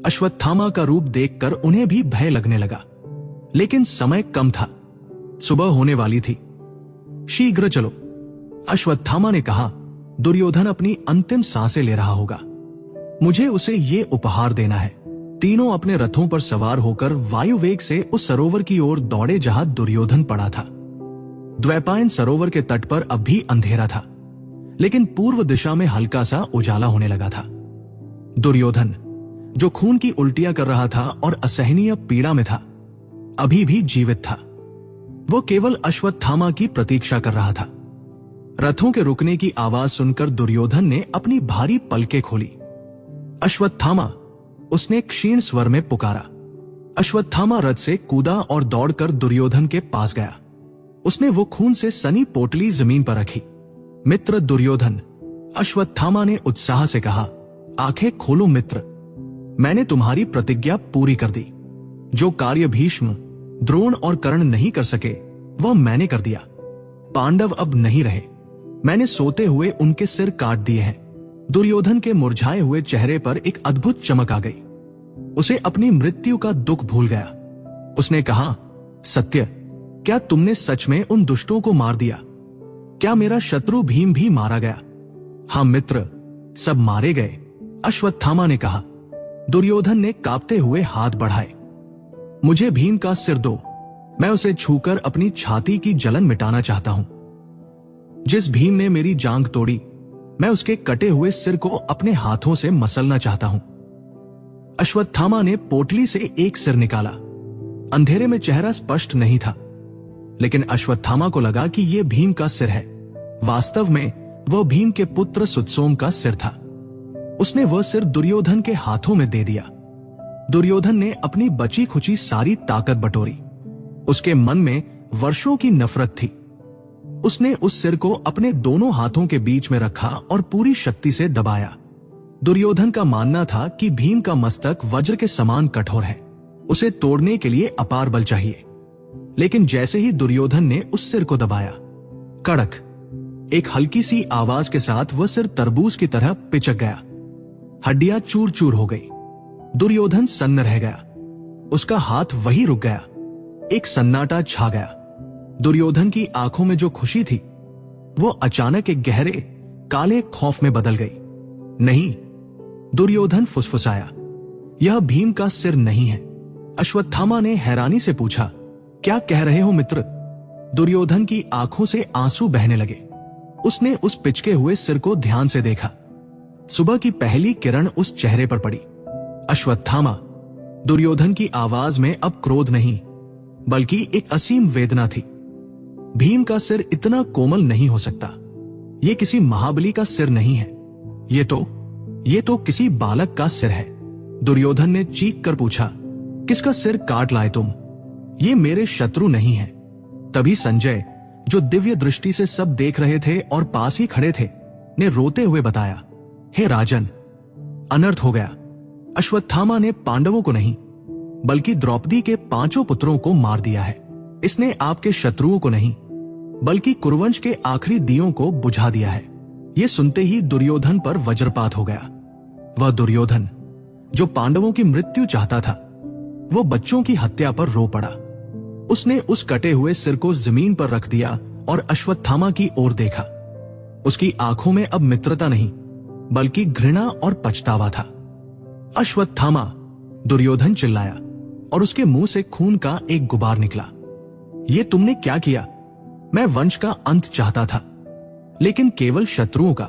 अश्वत्थामा का रूप देखकर उन्हें भी भय लगने लगा, लेकिन समय कम था। सुबह होने वाली थी। शीघ्र चलो, अश्वत्थामा ने कहा। दुर्योधन अपनी अंतिम सांसें ले रहा होगा। मुझे उसे ये उपहार देना है। तीनों अपने रथों पर सवार होकर वायुवेग से उस सरोवर की ओर दौड़े जहां दुर्योधन पड़ा था। द्वैपायन सरोवर के तट पर अब भी अंधेरा था, लेकिन पूर्व दिशा में हल्का सा उजाला होने लगा था। दुर्योधन, जो खून की उल्टियां कर रहा था और असहनीय पीड़ा में था, अभी भी जीवित था। वो केवल अश्वत्थामा की प्रतीक्षा कर रहा था। रथों के रुकने की आवाज सुनकर दुर्योधन ने अपनी भारी पलकें खोली। अश्वत्थामा, उसने क्षीण स्वर में पुकारा। अश्वत्थामा रथ से कूदा और दौड़कर दुर्योधन के पास गया। उसने वो खून से सनी पोटली जमीन पर रखी। मित्र दुर्योधन, अश्वत्थामा ने उत्साह से कहा, आंखें खोलो मित्र, मैंने तुम्हारी प्रतिज्ञा पूरी कर दी। जो कार्य भीष्म, द्रोण और कर्ण नहीं कर सके, वह मैंने कर दिया। पांडव अब नहीं रहे। मैंने सोते हुए उनके सिर काट दिए हैं। दुर्योधन के मुरझाए हुए चेहरे पर एक अद्भुत चमक आ गई। उसे अपनी मृत्यु का दुख भूल गया। उसने कहा, सत्य, क्या तुमने सच में उन दुष्टों को मार दिया? क्या मेरा शत्रु भीम भी मारा गया? हाँ मित्र, सब मारे गए, अश्वत्थामा ने कहा। दुर्योधन ने कांपते हुए हाथ बढ़ाए। मुझे भीम का सिर दो, मैं उसे छूकर अपनी छाती की जलन मिटाना चाहता हूं। जिस भीम ने मेरी जांघ तोड़ी, मैं उसके कटे हुए सिर को अपने हाथों से मसलना चाहता हूं। अश्वत्थामा ने पोटली से एक सिर निकाला। अंधेरे में चेहरा स्पष्ट नहीं था, लेकिन अश्वत्थामा को लगा कि यह भीम का सिर है। वास्तव में वह भीम के पुत्र सुतसोम का सिर था। उसने वह सिर दुर्योधन के हाथों में दे दिया। दुर्योधन ने अपनी बची खुची सारी ताकत बटोरी। उसके मन में वर्षों की नफरत थी। उसने उस सिर को अपने दोनों हाथों के बीच में रखा और पूरी शक्ति से दबाया। दुर्योधन का मानना था कि भीम का मस्तक वज्र के समान कठोर है, उसे तोड़ने के लिए अपार बल चाहिए। लेकिन जैसे ही दुर्योधन ने उस सिर को दबाया, कड़क एक हल्की सी आवाज के साथ वह सिर तरबूज की तरह पिचक गया। हड्डियां चूर चूर हो गई। दुर्योधन सन्न रह गया। उसका हाथ वहीं रुक गया। एक सन्नाटा छा गया। दुर्योधन की आंखों में जो खुशी थी, वो अचानक एक गहरे काले खौफ में बदल गई। नहीं, दुर्योधन फुसफुसाया, यह भीम का सिर नहीं है। अश्वत्थामा ने हैरानी से पूछा, क्या कह रहे हो मित्र? दुर्योधन की आंखों से आंसू बहने लगे। उसने उस पिचके हुए सिर को ध्यान से देखा। सुबह की पहली किरण उस चेहरे पर पड़ी। अश्वत्थामा, दुर्योधन की आवाज में अब क्रोध नहीं, बल्कि एक असीम वेदना थी। भीम का सिर इतना कोमल नहीं हो सकता। यह किसी महाबली का सिर नहीं है। ये तो किसी बालक का सिर है। दुर्योधन ने चीख कर पूछा, किसका सिर काट लाए तुम? ये मेरे शत्रु नहीं है। तभी संजय, जो दिव्य दृष्टि से सब देख रहे थे और पास ही खड़े थे, ने रोते हुए बताया, हे राजन, अनर्थ हो गया। अश्वत्थामा ने पांडवों को नहीं, बल्कि द्रौपदी के 5 पुत्रों को मार दिया है। इसने आपके शत्रुओं को नहीं, बल्कि कुरुवंश के आखिरी दियों को बुझा दिया है। यह सुनते ही दुर्योधन पर वज्रपात हो गया। वह दुर्योधन जो पांडवों की मृत्यु चाहता था, वो बच्चों की हत्या पर रो पड़ा। उसने उस कटे हुए सिर को जमीन पर रख दिया और अश्वत्थामा की ओर देखा। उसकी आंखों में अब मित्रता नहीं, बल्कि घृणा और पछतावा था। अश्वत्थामा, दुर्योधन चिल्लाया और उसके मुंह से खून का एक गुबार निकला। ये तुमने क्या किया? मैं वंश का अंत चाहता था, लेकिन केवल शत्रुओं का।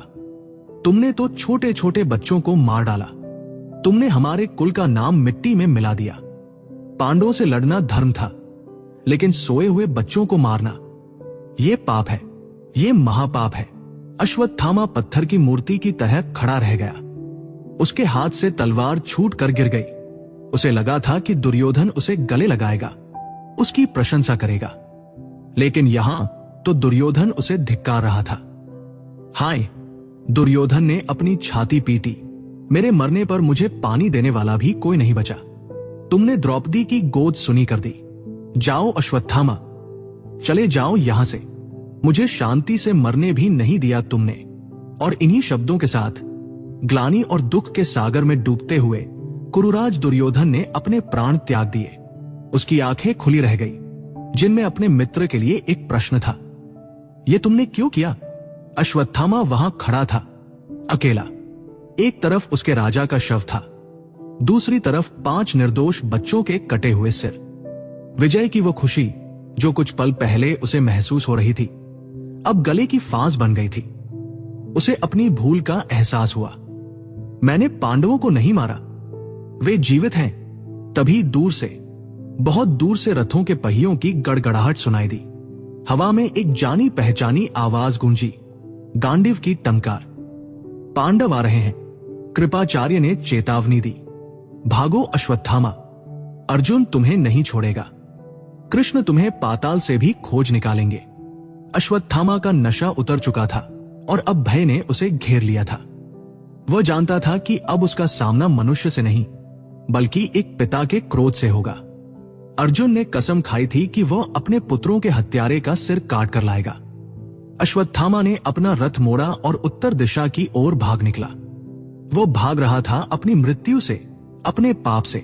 तुमने तो छोटे छोटे बच्चों को मार डाला। तुमने हमारे कुल का नाम मिट्टी में मिला दिया। पांडवों से लड़ना धर्म था, लेकिन सोए हुए बच्चों को मारना, यह पाप है, यह महापाप है। अश्वत्थामा पत्थर की मूर्ति की तरह खड़ा रह गया। उसके हाथ से तलवार छूट कर गिर गई। उसे लगा था कि दुर्योधन उसे गले लगाएगा, उसकी प्रशंसा करेगा, लेकिन यहां तो दुर्योधन उसे धिक्कार रहा था। हाय, दुर्योधन ने अपनी छाती पीटी। मेरे मरने पर मुझे पानी देने वाला भी कोई नहीं बचा। तुमने द्रौपदी की गोद सुनी कर दी। जाओ अश्वत्थामा, चले जाओ यहां से। मुझे शांति से मरने भी नहीं दिया तुमने। और इन्हीं शब्दों के साथ ग्लानि और दुख के सागर में डूबते हुए कुरुराज दुर्योधन ने अपने प्राण त्याग दिए। उसकी आंखें खुली रह गई, जिनमें अपने मित्र के लिए एक प्रश्न था। यह तुमने क्यों किया? अश्वत्थामा वहां खड़ा था, अकेला। एक तरफ उसके राजा का शव था, दूसरी तरफ 5 निर्दोष बच्चों के कटे हुए सिर। विजय की वो खुशी जो कुछ पल पहले उसे महसूस हो रही थी, अब गले की फांस बन गई थी। उसे अपनी भूल का एहसास हुआ। मैंने पांडवों को नहीं मारा, वे जीवित हैं। तभी दूर से, बहुत दूर से रथों के पहियों की गड़गड़ाहट सुनाई दी। हवा में एक जानी पहचानी आवाज गूंजी, गांडीव की टंकार। पांडव आ रहे हैं। कृपाचार्य ने चेतावनी दी। भागो अश्वत्थामा, अर्जुन तुम्हें नहीं छोड़ेगा। कृष्ण तुम्हें पाताल से भी खोज निकालेंगे। अश्वत्थामा का नशा उतर चुका था और अब भय ने उसे घेर लिया था। वह जानता था कि अब उसका सामना मनुष्य से नहीं, बल्कि एक पिता के क्रोध से होगा। अर्जुन ने कसम खाई थी कि वह अपने पुत्रों के हत्यारे का सिर काट कर लाएगा। अश्वत्थामा ने अपना रथ मोड़ा और उत्तर दिशा की ओर भाग निकला। वो भाग रहा था अपनी मृत्यु से, अपने पाप से।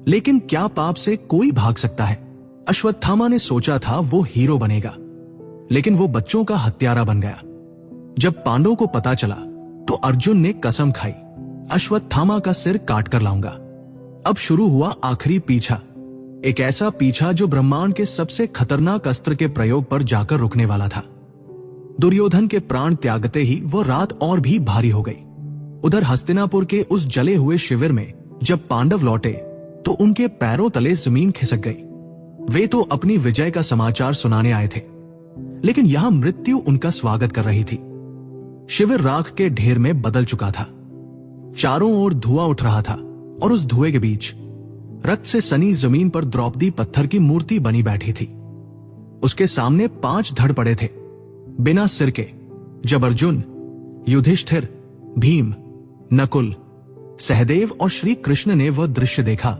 लेकिन क्या पाप से कोई भाग सकता है? अश्वत्थामा ने सोचा था वो हीरो बनेगा, लेकिन वो बच्चों का हत्यारा बन गया। जब पांडवों को पता चला तो अर्जुन ने कसम खाई, अश्वत्थामा का सिर काट कर लाऊंगा। अब शुरू हुआ आखिरी पीछा, एक ऐसा पीछा जो ब्रह्मांड के सबसे खतरनाक अस्त्र के प्रयोग पर जाकर रुकने वाला था। दुर्योधन के प्राण त्यागते ही वो रात और भी भारी हो गई। उधर हस्तिनापुर के उस जले हुए शिविर में जब पांडव लौटे तो उनके पैरों तले जमीन खिसक गई। वे तो अपनी विजय का समाचार सुनाने आए थे, लेकिन यहां मृत्यु उनका स्वागत कर रही थी। शिविर राख के ढेर में बदल चुका था। चारों ओर धुआं उठ रहा था और उस धुएं के बीच रक्त से सनी जमीन पर द्रौपदी पत्थर की मूर्ति बनी बैठी थी। उसके सामने 5 धड़ पड़े थे, बिना सिर के। जब अर्जुन, युधिष्ठिर, भीम, नकुल, सहदेव और श्री कृष्ण ने वह दृश्य देखा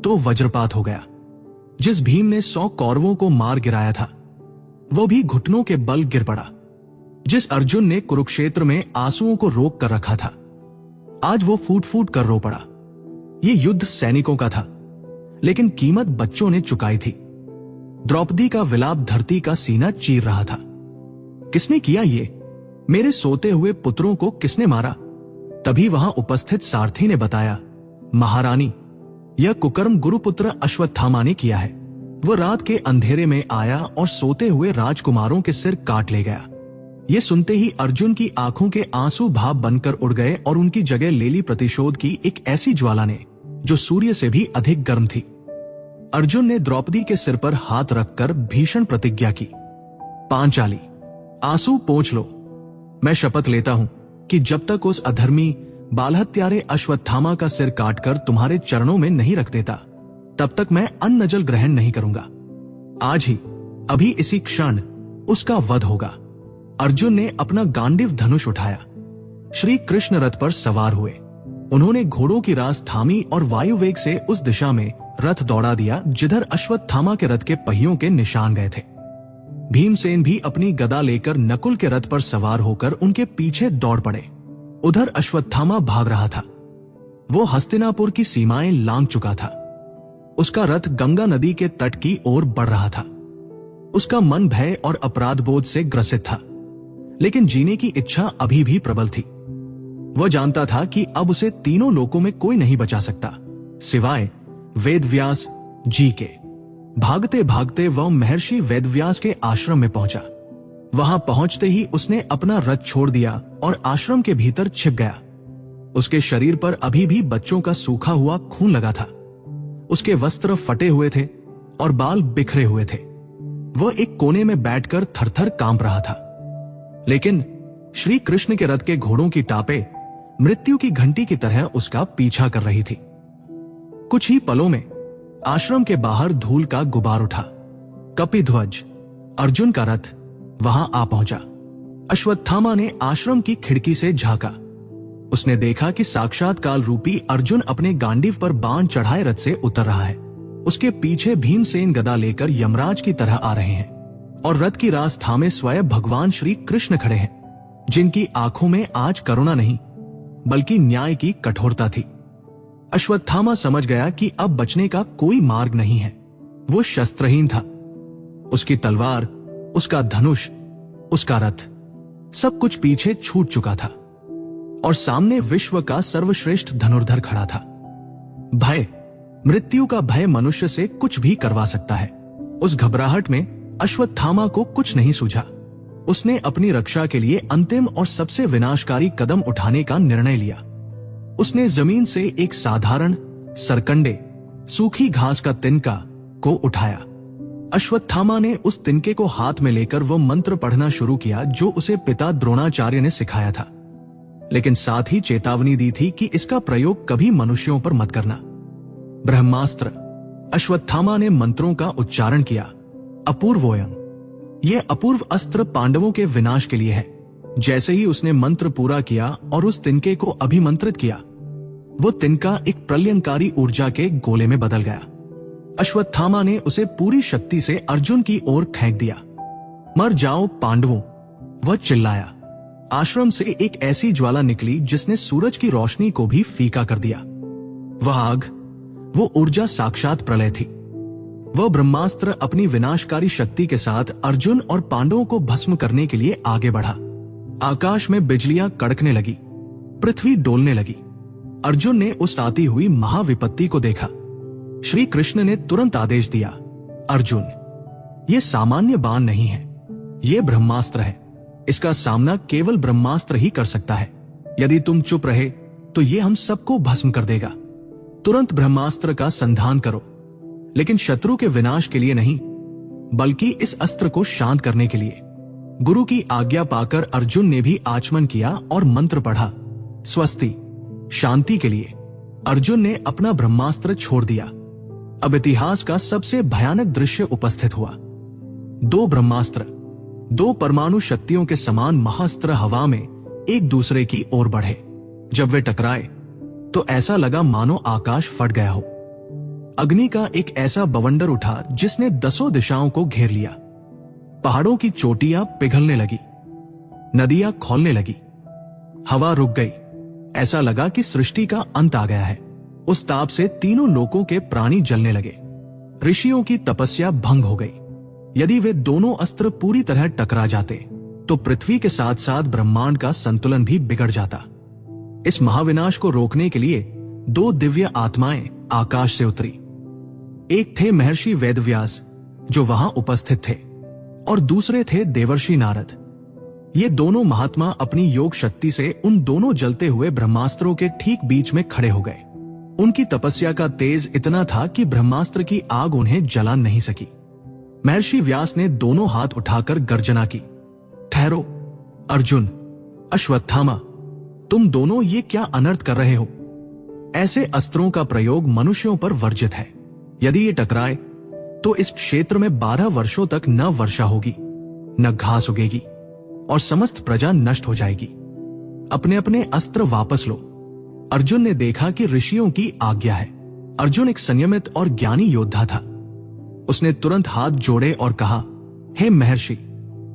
तो वज्रपात हो गया। जिस भीम ने 100 कौरवों को मार गिराया था, वो भी घुटनों के बल गिर पड़ा। जिस अर्जुन ने कुरुक्षेत्र में आंसुओं को रोक कर रखा था, आज वो फूट फूट कर रो पड़ा। ये युद्ध सैनिकों का था, लेकिन कीमत बच्चों ने चुकाई थी। द्रौपदी का विलाप धरती का सीना चीर रहा था। किसने किया ये? मेरे सोते हुए पुत्रों को किसने मारा? तभी वहां उपस्थित सारथी ने बताया, महारानी, यह कुकर्म गुरुपुत्र अश्वत्थामा ने किया है। वह रात के अंधेरे में आया और सोते हुए राजकुमारों के सिर काट ले गया। ये सुनते ही अर्जुन की आंखों के आंसू भाप बनकर उड़ गए और उनकी जगह ले ली प्रतिशोध की एक ऐसी ज्वाला ने जो सूर्य से भी अधिक गर्म थी। अर्जुन ने द्रौपदी के सिर पर हाथ रखकर भीषण प्रतिज्ञा की, पांचाली, आंसू पोंछ लो। मैं शपथ लेता हूं कि जब तक उस अधर्मी बालहत्यारे अश्वत्थामा का सिर काटकर तुम्हारे चरणों में नहीं रख देता, तब तक मैं अन्न जल ग्रहण नहीं करूंगा। आज ही, अभी इसी क्षण उसका वध होगा। अर्जुन ने अपना गांडीव धनुष उठाया। श्री कृष्ण रथ पर सवार हुए। उन्होंने घोड़ों की रास थामी और वायु वेग से उस दिशा में रथ दौड़ा दिया जिधर अश्वत्थामा के रथ के पहियों के निशान गए थे। भीमसेन भी अपनी गदा लेकर नकुल के रथ पर सवार होकर उनके पीछे दौड़ पड़े। उधर अश्वत्थामा भाग रहा था। वो हस्तिनापुर की सीमाएं लांघ चुका था। उसका रथ गंगा नदी के तट की ओर बढ़ रहा था। उसका मन भय और अपराध बोध से ग्रसित था, लेकिन जीने की इच्छा अभी भी प्रबल थी। वह जानता था कि अब उसे तीनों लोकों में कोई नहीं बचा सकता, सिवाय वेदव्यास जी के। भागते भागते वह महर्षि वेदव्यास के आश्रम में पहुंचा। वहां पहुंचते ही उसने अपना रथ छोड़ दिया और आश्रम के भीतर छिप गया। उसके शरीर पर अभी भी बच्चों का सूखा हुआ खून लगा था। उसके वस्त्र फटे हुए थे और बाल बिखरे हुए थे। वह एक कोने में बैठकर थरथर कांप रहा था। लेकिन श्री कृष्ण के रथ के घोड़ों की टापें मृत्यु की घंटी की तरह उसका पीछा कर रही थी। कुछ ही पलों में आश्रम के बाहर धूल का गुबार उठा। कपिध्वज, अर्जुन का रथ वहां आ पहुंचा। अश्वत्थामा ने आश्रम की खिड़की से झांका। उसने देखा कि साक्षात काल रूपी अर्जुन अपने गांडीव पर बाण चढ़ाए रथ से उतर रहा है। उसके पीछे भीमसेन गदा लेकर यमराज की तरह आ रहे हैं और रथ की रास थामे स्वयं भगवान श्री कृष्ण खड़े हैं, जिनकी आंखों में आज करुणा नहीं बल्कि न्याय की कठोरता थी। अश्वत्थामा समझ गया कि अब बचने का कोई मार्ग नहीं है। वो शस्त्रहीन था। उसकी तलवार, उसका धनुष, उसका रथ, सब कुछ पीछे छूट चुका था और सामने विश्व का सर्वश्रेष्ठ धनुर्धर खड़ा था। भय, मृत्यु का भय मनुष्य से कुछ भी करवा सकता है। उस घबराहट में अश्वत्थामा को कुछ नहीं सूझा। उसने अपनी रक्षा के लिए अंतिम और सबसे विनाशकारी कदम उठाने का निर्णय लिया। उसने जमीन से एक साधारण सरकंडे, सूखी घास का तिनका को उठाया। अश्वत्थामा ने उस तिनके को हाथ में लेकर वो मंत्र पढ़ना शुरू किया जो उसे पिता द्रोणाचार्य ने सिखाया था, लेकिन साथ ही चेतावनी दी थी कि इसका प्रयोग कभी मनुष्यों पर मत करना। ब्रह्मास्त्र। अश्वत्थामा ने मंत्रों का उच्चारण किया। अपूर्वोयम। यह अपूर्व अस्त्र पांडवों के विनाश के लिए है। जैसे ही उसने मंत्र पूरा किया और उस तिनके को अभिमंत्रित किया, वो तिनका एक प्रलयंकारी ऊर्जा के गोले में बदल गया। अश्वत्थामा ने उसे पूरी शक्ति से अर्जुन की ओर फेंक दिया। मर जाओ पांडवों, वह चिल्लाया। आश्रम से एक ऐसी ज्वाला निकली जिसने सूरज की रोशनी को भी फीका कर दिया। वह आग, वो ऊर्जा साक्षात प्रलय थी। वह ब्रह्मास्त्र अपनी विनाशकारी शक्ति के साथ अर्जुन और पांडवों को भस्म करने के लिए आगे बढ़ा। आकाश में बिजलियां कड़कने लगी, पृथ्वी डोलने लगी। अर्जुन ने उस आती हुई महाविपत्ति को देखा। श्री कृष्ण ने तुरंत आदेश दिया, अर्जुन, ये सामान्य बाण नहीं है, ये ब्रह्मास्त्र है। इसका सामना केवल ब्रह्मास्त्र ही कर सकता है। यदि तुम चुप रहे तो ये हम सबको भस्म कर देगा। तुरंत ब्रह्मास्त्र का संधान करो। लेकिन शत्रु के विनाश के लिए नहीं, बल्कि इस अस्त्र को शांत करने के लिए। गुरु की आज्ञा पाकर अर्जुन ने भी आचमन किया और मंत्र पढ़ा, स्वस्ति, शांति के लिए। अर्जुन ने अपना ब्रह्मास्त्र छोड़ दिया। अब इतिहास का सबसे भयानक दृश्य उपस्थित हुआ। दो ब्रह्मास्त्र, दो परमाणु शक्तियों के समान महास्त्र हवा में एक दूसरे की ओर बढ़े। जब वे टकराए तो ऐसा लगा मानो आकाश फट गया हो। अग्नि का एक ऐसा बवंडर उठा जिसने 10 दिशाओं को घेर लिया। पहाड़ों की चोटियां पिघलने लगी, नदियां खौलने लगी, हवा रुक गई। ऐसा लगा कि सृष्टि का अंत आ गया है। उस ताप से तीनों लोकों के प्राणी जलने लगे। ऋषियों की तपस्या भंग हो गई। यदि वे दोनों अस्त्र पूरी तरह टकरा जाते तो पृथ्वी के साथ साथ ब्रह्मांड का संतुलन भी बिगड़ जाता। इस महाविनाश को रोकने के लिए 2 दिव्य आत्माएं आकाश से उतरी। एक थे महर्षि वेदव्यास, जो वहां उपस्थित थे, और दूसरे थे देवर्षि नारद। ये दोनों महात्मा अपनी योग शक्ति से उन दोनों जलते हुए ब्रह्मास्त्रों के ठीक बीच में खड़े हो गए। उनकी तपस्या का तेज इतना था कि ब्रह्मास्त्र की आग उन्हें जला नहीं सकी। महर्षि व्यास ने दोनों हाथ उठाकर गर्जना की, ठहरो अर्जुन, अश्वत्थामा, तुम दोनों ये क्या अनर्थ कर रहे हो? ऐसे अस्त्रों का प्रयोग मनुष्यों पर वर्जित है। यदि ये टकराए तो इस क्षेत्र में 12 वर्षों तक न वर्षा होगी, न घास उगेगी और समस्त प्रजा नष्ट हो जाएगी। अपने अपने अस्त्र वापस लो। अर्जुन ने देखा कि ऋषियों की आज्ञा है। अर्जुन एक संयमित और ज्ञानी योद्धा था। उसने तुरंत हाथ जोड़े और कहा, हे महर्षि,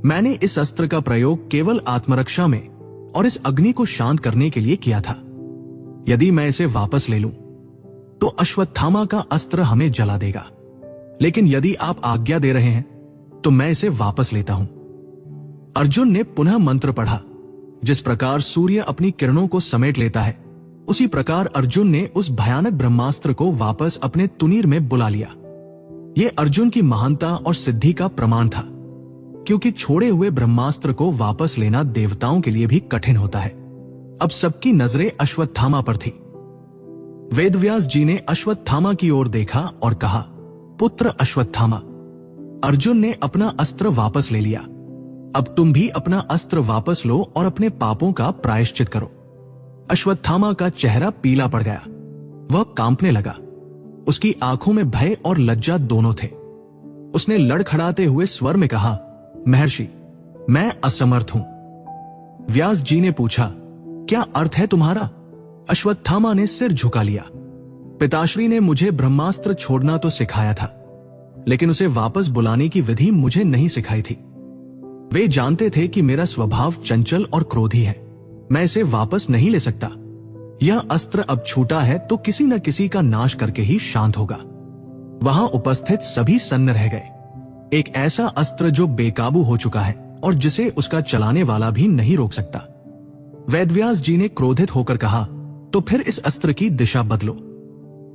मैंने इस अस्त्र का प्रयोग केवल आत्मरक्षा में और इस अग्नि को शांत करने के लिए किया था। यदि मैं इसे वापस ले लूं तो अश्वत्थामा का अस्त्र हमें जला देगा, लेकिन यदि आप आज्ञा दे रहे हैं तो मैं इसे वापस लेता हूं। अर्जुन ने पुनः मंत्र पढ़ा। जिस प्रकार सूर्य अपनी किरणों को समेट लेता है, उसी प्रकार अर्जुन ने उस भयानक ब्रह्मास्त्र को वापस अपने तुनीर में बुला लिया। यह अर्जुन की महानता और सिद्धि का प्रमाण था, क्योंकि छोड़े हुए ब्रह्मास्त्र को वापस लेना देवताओं के लिए भी कठिन होता है। अब सबकी नजरें अश्वत्थामा पर थी। वेदव्यास जी ने अश्वत्थामा की ओर देखा और कहा, पुत्र अश्वत्थामा, अर्जुन ने अपना अस्त्र वापस ले लिया। अब तुम भी अपना अस्त्र वापस लो और अपने पापों का प्रायश्चित करो। अश्वत्थामा का चेहरा पीला पड़ गया। वह कांपने लगा। उसकी आंखों में भय और लज्जा दोनों थे। उसने लड़खड़ाते हुए स्वर में कहा, महर्षि, मैं असमर्थ हूं। व्यास जी ने पूछा, क्या अर्थ है तुम्हारा? अश्वत्थामा ने सिर झुका लिया। पिताश्री ने मुझे ब्रह्मास्त्र छोड़ना तो सिखाया था, लेकिन उसे वापस बुलाने की विधि मुझे नहीं सिखाई थी। वे जानते थे कि मेरा स्वभाव चंचल और क्रोधी है। मैं इसे वापस नहीं ले सकता। यह अस्त्र अब छूटा है तो किसी न किसी का नाश करके ही शांत होगा। वहां उपस्थित सभी सन्न रह गए। एक ऐसा अस्त्र जो बेकाबू हो चुका है और जिसे उसका चलाने वाला भी नहीं रोक सकता। वेदव्यास जी ने क्रोधित होकर कहा, तो फिर इस अस्त्र की दिशा बदलो।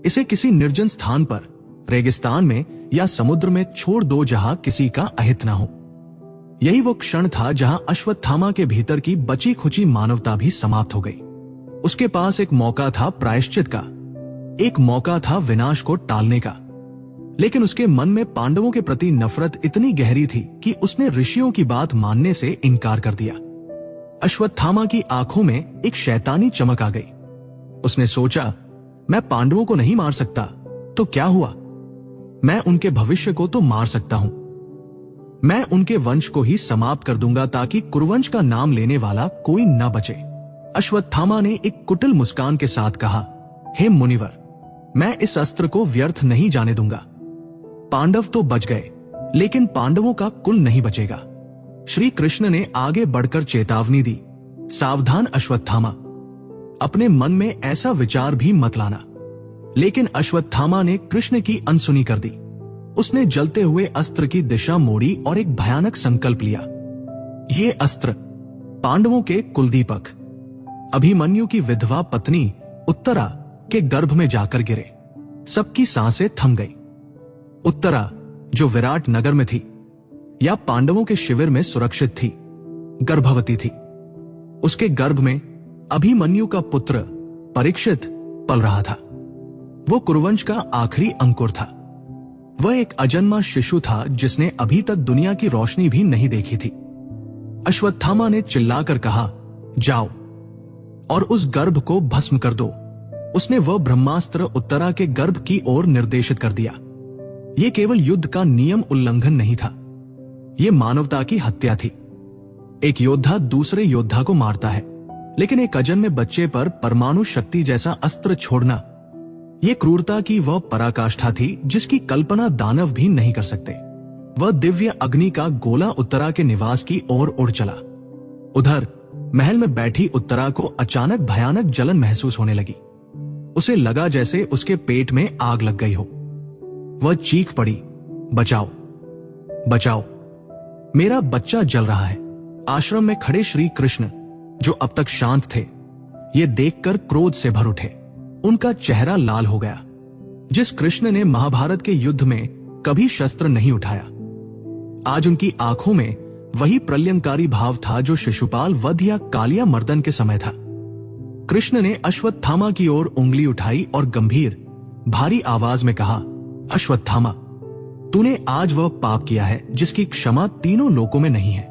इसे किसी निर्जन स्थान पर, रेगिस्तान में या समुद्र में छोड़ दो जहां किसी का अहित ना हो। यही वो क्षण था जहां अश्वत्थामा के भीतर की बची खुची मानवता भी समाप्त हो गई। उसके पास एक मौका था प्रायश्चित का, एक मौका था विनाश को टालने का। लेकिन उसके मन में पांडवों के प्रति नफरत इतनी गहरी थी कि उसने ऋषियों की बात मानने से इनकार कर दिया। अश्वत्थामा की आंखों में एक शैतानी चमक आ गई। उसने सोचा, मैं पांडवों को नहीं मार सकता तो क्या हुआ? मैं उनके भविष्य को तो मार सकता हूं। मैं उनके वंश को ही समाप्त कर दूंगा ताकि कुरुवंश का नाम लेने वाला कोई न बचे। अश्वत्थामा ने एक कुटिल मुस्कान के साथ कहा, हे मुनिवर, मैं इस अस्त्र को व्यर्थ नहीं जाने दूंगा। पांडव तो बच गए, लेकिन पांडवों का कुल नहीं बचेगा। श्री कृष्ण ने आगे बढ़कर चेतावनी दी, सावधान अश्वत्थामा, अपने मन में ऐसा विचार भी मत लाना। लेकिन अश्वत्थामा ने कृष्ण की अनसुनी कर दी। उसने जलते हुए अस्त्र की दिशा मोड़ी और एक भयानक संकल्प लिया। ये अस्त्र पांडवों के कुलदीपक अभिमन्यु की विधवा पत्नी उत्तरा के गर्भ में जाकर गिरे। सबकी सांसें थम गई। उत्तरा, जो विराट नगर में थी या पांडवों के शिविर में सुरक्षित थी, गर्भवती थी। उसके गर्भ में अभिमन्यु का पुत्र परीक्षित पल रहा था। वो कुरुवंश का आखिरी अंकुर था। वह एक अजन्मा शिशु था जिसने अभी तक दुनिया की रोशनी भी नहीं देखी थी। अश्वत्थामा ने चिल्लाकर कहा, जाओ और उस गर्भ को भस्म कर दो। उसने वह ब्रह्मास्त्र उत्तरा के गर्भ की ओर निर्देशित कर दिया। यह केवल युद्ध का नियम उल्लंघन नहीं था, यह मानवता की हत्या थी। एक योद्धा दूसरे योद्धा को मारता है, लेकिन एक अजन्मे बच्चे पर परमाणु शक्ति जैसा अस्त्र छोड़ना, यह क्रूरता की वह पराकाष्ठा थी जिसकी कल्पना दानव भी नहीं कर सकते। वह दिव्य अग्नि का गोला उत्तरा के निवास की ओर उड़ चला। उधर महल में बैठी उत्तरा को अचानक भयानक जलन महसूस होने लगी। उसे लगा जैसे उसके पेट में आग लग गई हो। वह चीख पड़ी, बचाओ बचाओ, मेरा बच्चा जल रहा है। आश्रम में खड़े श्री कृष्ण, जो अब तक शांत थे, ये देखकर क्रोध से भर उठे। उनका चेहरा लाल हो गया। जिस कृष्ण ने महाभारत के युद्ध में कभी शस्त्र नहीं उठाया, आज उनकी आंखों में वही प्रलयंकारी भाव था जो शिशुपाल वध या कालिया मर्दन के समय था। कृष्ण ने अश्वत्थामा की ओर उंगली उठाई और गंभीर भारी आवाज में कहा, अश्वत्थामा, तूने आज वह पाप किया है जिसकी क्षमा तीनों लोकों में नहीं है।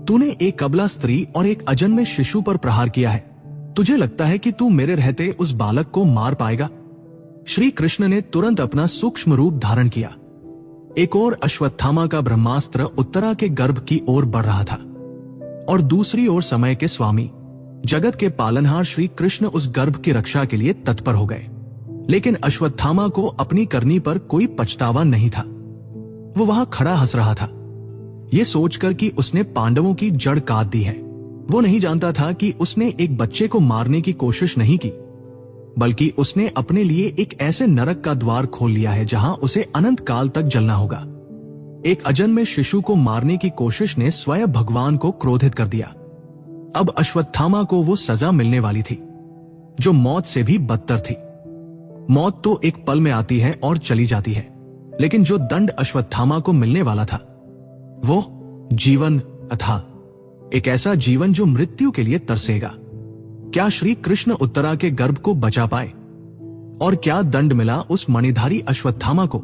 तूने एक अबला स्त्री और एक अजन्मे शिशु पर प्रहार किया है। तुझे लगता है कि तू मेरे रहते उस बालक को मार पाएगा? श्री कृष्ण ने तुरंत अपना सूक्ष्म रूप धारण किया। एक और अश्वत्थामा का ब्रह्मास्त्र उत्तरा के गर्भ की ओर बढ़ रहा था और दूसरी ओर समय के स्वामी, जगत के पालनहार श्री कृष्ण उस गर्भ की रक्षा के लिए तत्पर हो गए। लेकिन अश्वत्थामा को अपनी करनी पर कोई पछतावा नहीं था। वो वहां खड़ा हंस रहा था, ये सोचकर कि उसने पांडवों की जड़ काट दी है। वो नहीं जानता था कि उसने एक बच्चे को मारने की कोशिश नहीं की, बल्कि उसने अपने लिए एक ऐसे नरक का द्वार खोल लिया है जहां उसे अनंत काल तक जलना होगा। एक अजन्मे शिशु को मारने की कोशिश ने स्वयं भगवान को क्रोधित कर दिया। अब अश्वत्थामा को वो सजा मिलने वाली थी जो मौत से भी बदतर थी। मौत तो एक पल में आती है और चली जाती है, लेकिन जो दंड अश्वत्थामा को मिलने वाला था वो जीवन था, एक ऐसा जीवन जो मृत्यु के लिए तरसेगा। क्या श्री कृष्ण उत्तरा के गर्भ को बचा पाए? और क्या दंड मिला उस मणिधारी अश्वत्थामा को?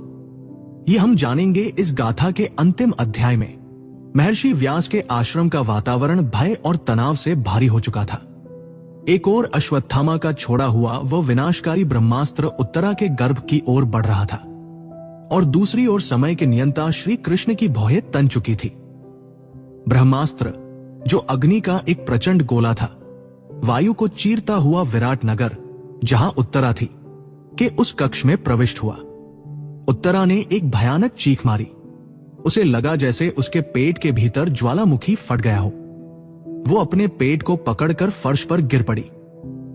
ये हम जानेंगे इस गाथा के अंतिम अध्याय में। महर्षि व्यास के आश्रम का वातावरण भय और तनाव से भारी हो चुका था। एक और अश्वत्थामा का छोड़ा हुआ वह विनाशकारी ब्रह्मास्त्र उत्तरा के गर्भ की ओर बढ़ रहा था और दूसरी ओर समय के नियंता श्री कृष्ण की भौहें तन चुकी थी। ब्रह्मास्त्र, जो अग्नि का एक प्रचंड गोला था, वायु को चीरता हुआ विराट नगर, जहां उत्तरा थी, के उस कक्ष में प्रविष्ट हुआ। उत्तरा ने एक भयानक चीख मारी। उसे लगा जैसे उसके पेट के भीतर ज्वालामुखी फट गया हो। वो अपने पेट को पकड़कर फर्श पर गिर पड़ी।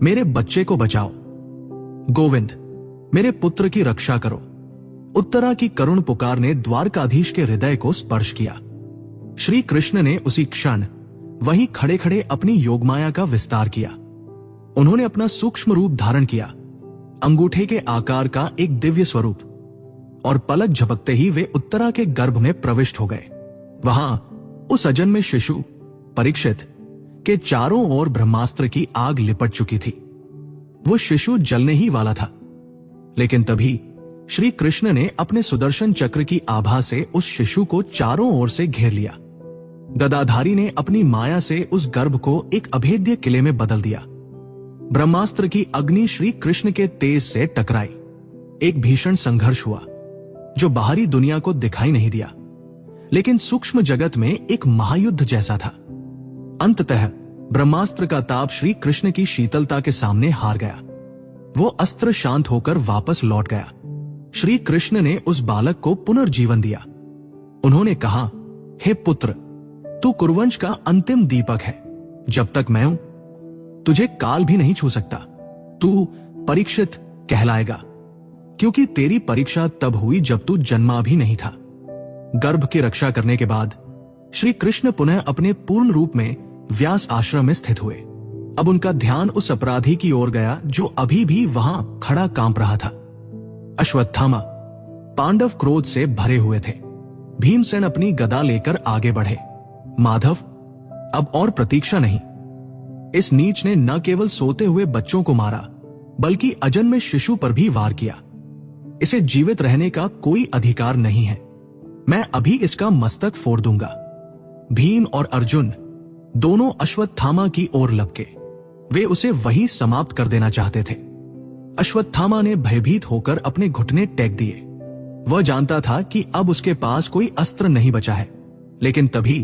मेरे बच्चे को बचाओ, गोविंद, मेरे पुत्र की रक्षा करो। उत्तरा की करुण पुकार ने द्वारकाधीश के हृदय को स्पर्श किया। श्री कृष्ण ने उसी क्षण वहीं खड़े खड़े अपनी योगमाया का विस्तार किया। उन्होंने अपना सूक्ष्म रूप धारण किया, अंगूठे के आकार का एक दिव्य स्वरूप, और पलक झपकते ही वे उत्तरा के गर्भ में प्रविष्ट हो गए। वहां उस अजन्मे शिशु परीक्षित के चारों ओर ब्रह्मास्त्र की आग लिपट चुकी थी। वो शिशु जलने ही वाला था, लेकिन तभी श्री कृष्ण ने अपने सुदर्शन चक्र की आभा से उस शिशु को चारों ओर से घेर लिया। गदाधारी ने अपनी माया से उस गर्भ को एक अभेद्य किले में बदल दिया। ब्रह्मास्त्र की अग्नि श्री कृष्ण के तेज से टकराई। एक भीषण संघर्ष हुआ जो बाहरी दुनिया को दिखाई नहीं दिया, लेकिन सूक्ष्म जगत में एक महायुद्ध जैसा था। अंततः ब्रह्मास्त्र का ताप श्री कृष्ण की शीतलता के सामने हार गया। वो अस्त्र शांत होकर वापस लौट गया। श्री कृष्ण ने उस बालक को पुनर्जीवन दिया। उन्होंने कहा, हे पुत्र, तू कुरुवंश का अंतिम दीपक है। जब तक मैं हूं, तुझे काल भी नहीं छू सकता। तू परीक्षित कहलाएगा, क्योंकि तेरी परीक्षा तब हुई जब तू जन्मा भी नहीं था। गर्भ की रक्षा करने के बाद श्री कृष्ण पुनः अपने पूर्ण रूप में व्यास आश्रम में स्थित हुए। अब उनका ध्यान उस अपराधी की ओर गया जो अभी भी वहां खड़ा कांप रहा था। अश्वत्थामा। पांडव क्रोध से भरे हुए थे। भीमसेन अपनी गदा लेकर आगे बढ़े। माधव, अब और प्रतीक्षा नहीं। इस नीच ने न केवल सोते हुए बच्चों को मारा, बल्कि अजन्मे शिशु पर भी वार किया। इसे जीवित रहने का कोई अधिकार नहीं है। मैं अभी इसका मस्तक फोड़ दूंगा। भीम और अर्जुन दोनों अश्वत्थामा की ओर लपके। वे उसे वहीं समाप्त कर देना चाहते थे। अश्वत्थामा ने भयभीत होकर अपने घुटने टेक दिए। वह जानता था कि अब उसके पास कोई अस्त्र नहीं बचा है। लेकिन तभी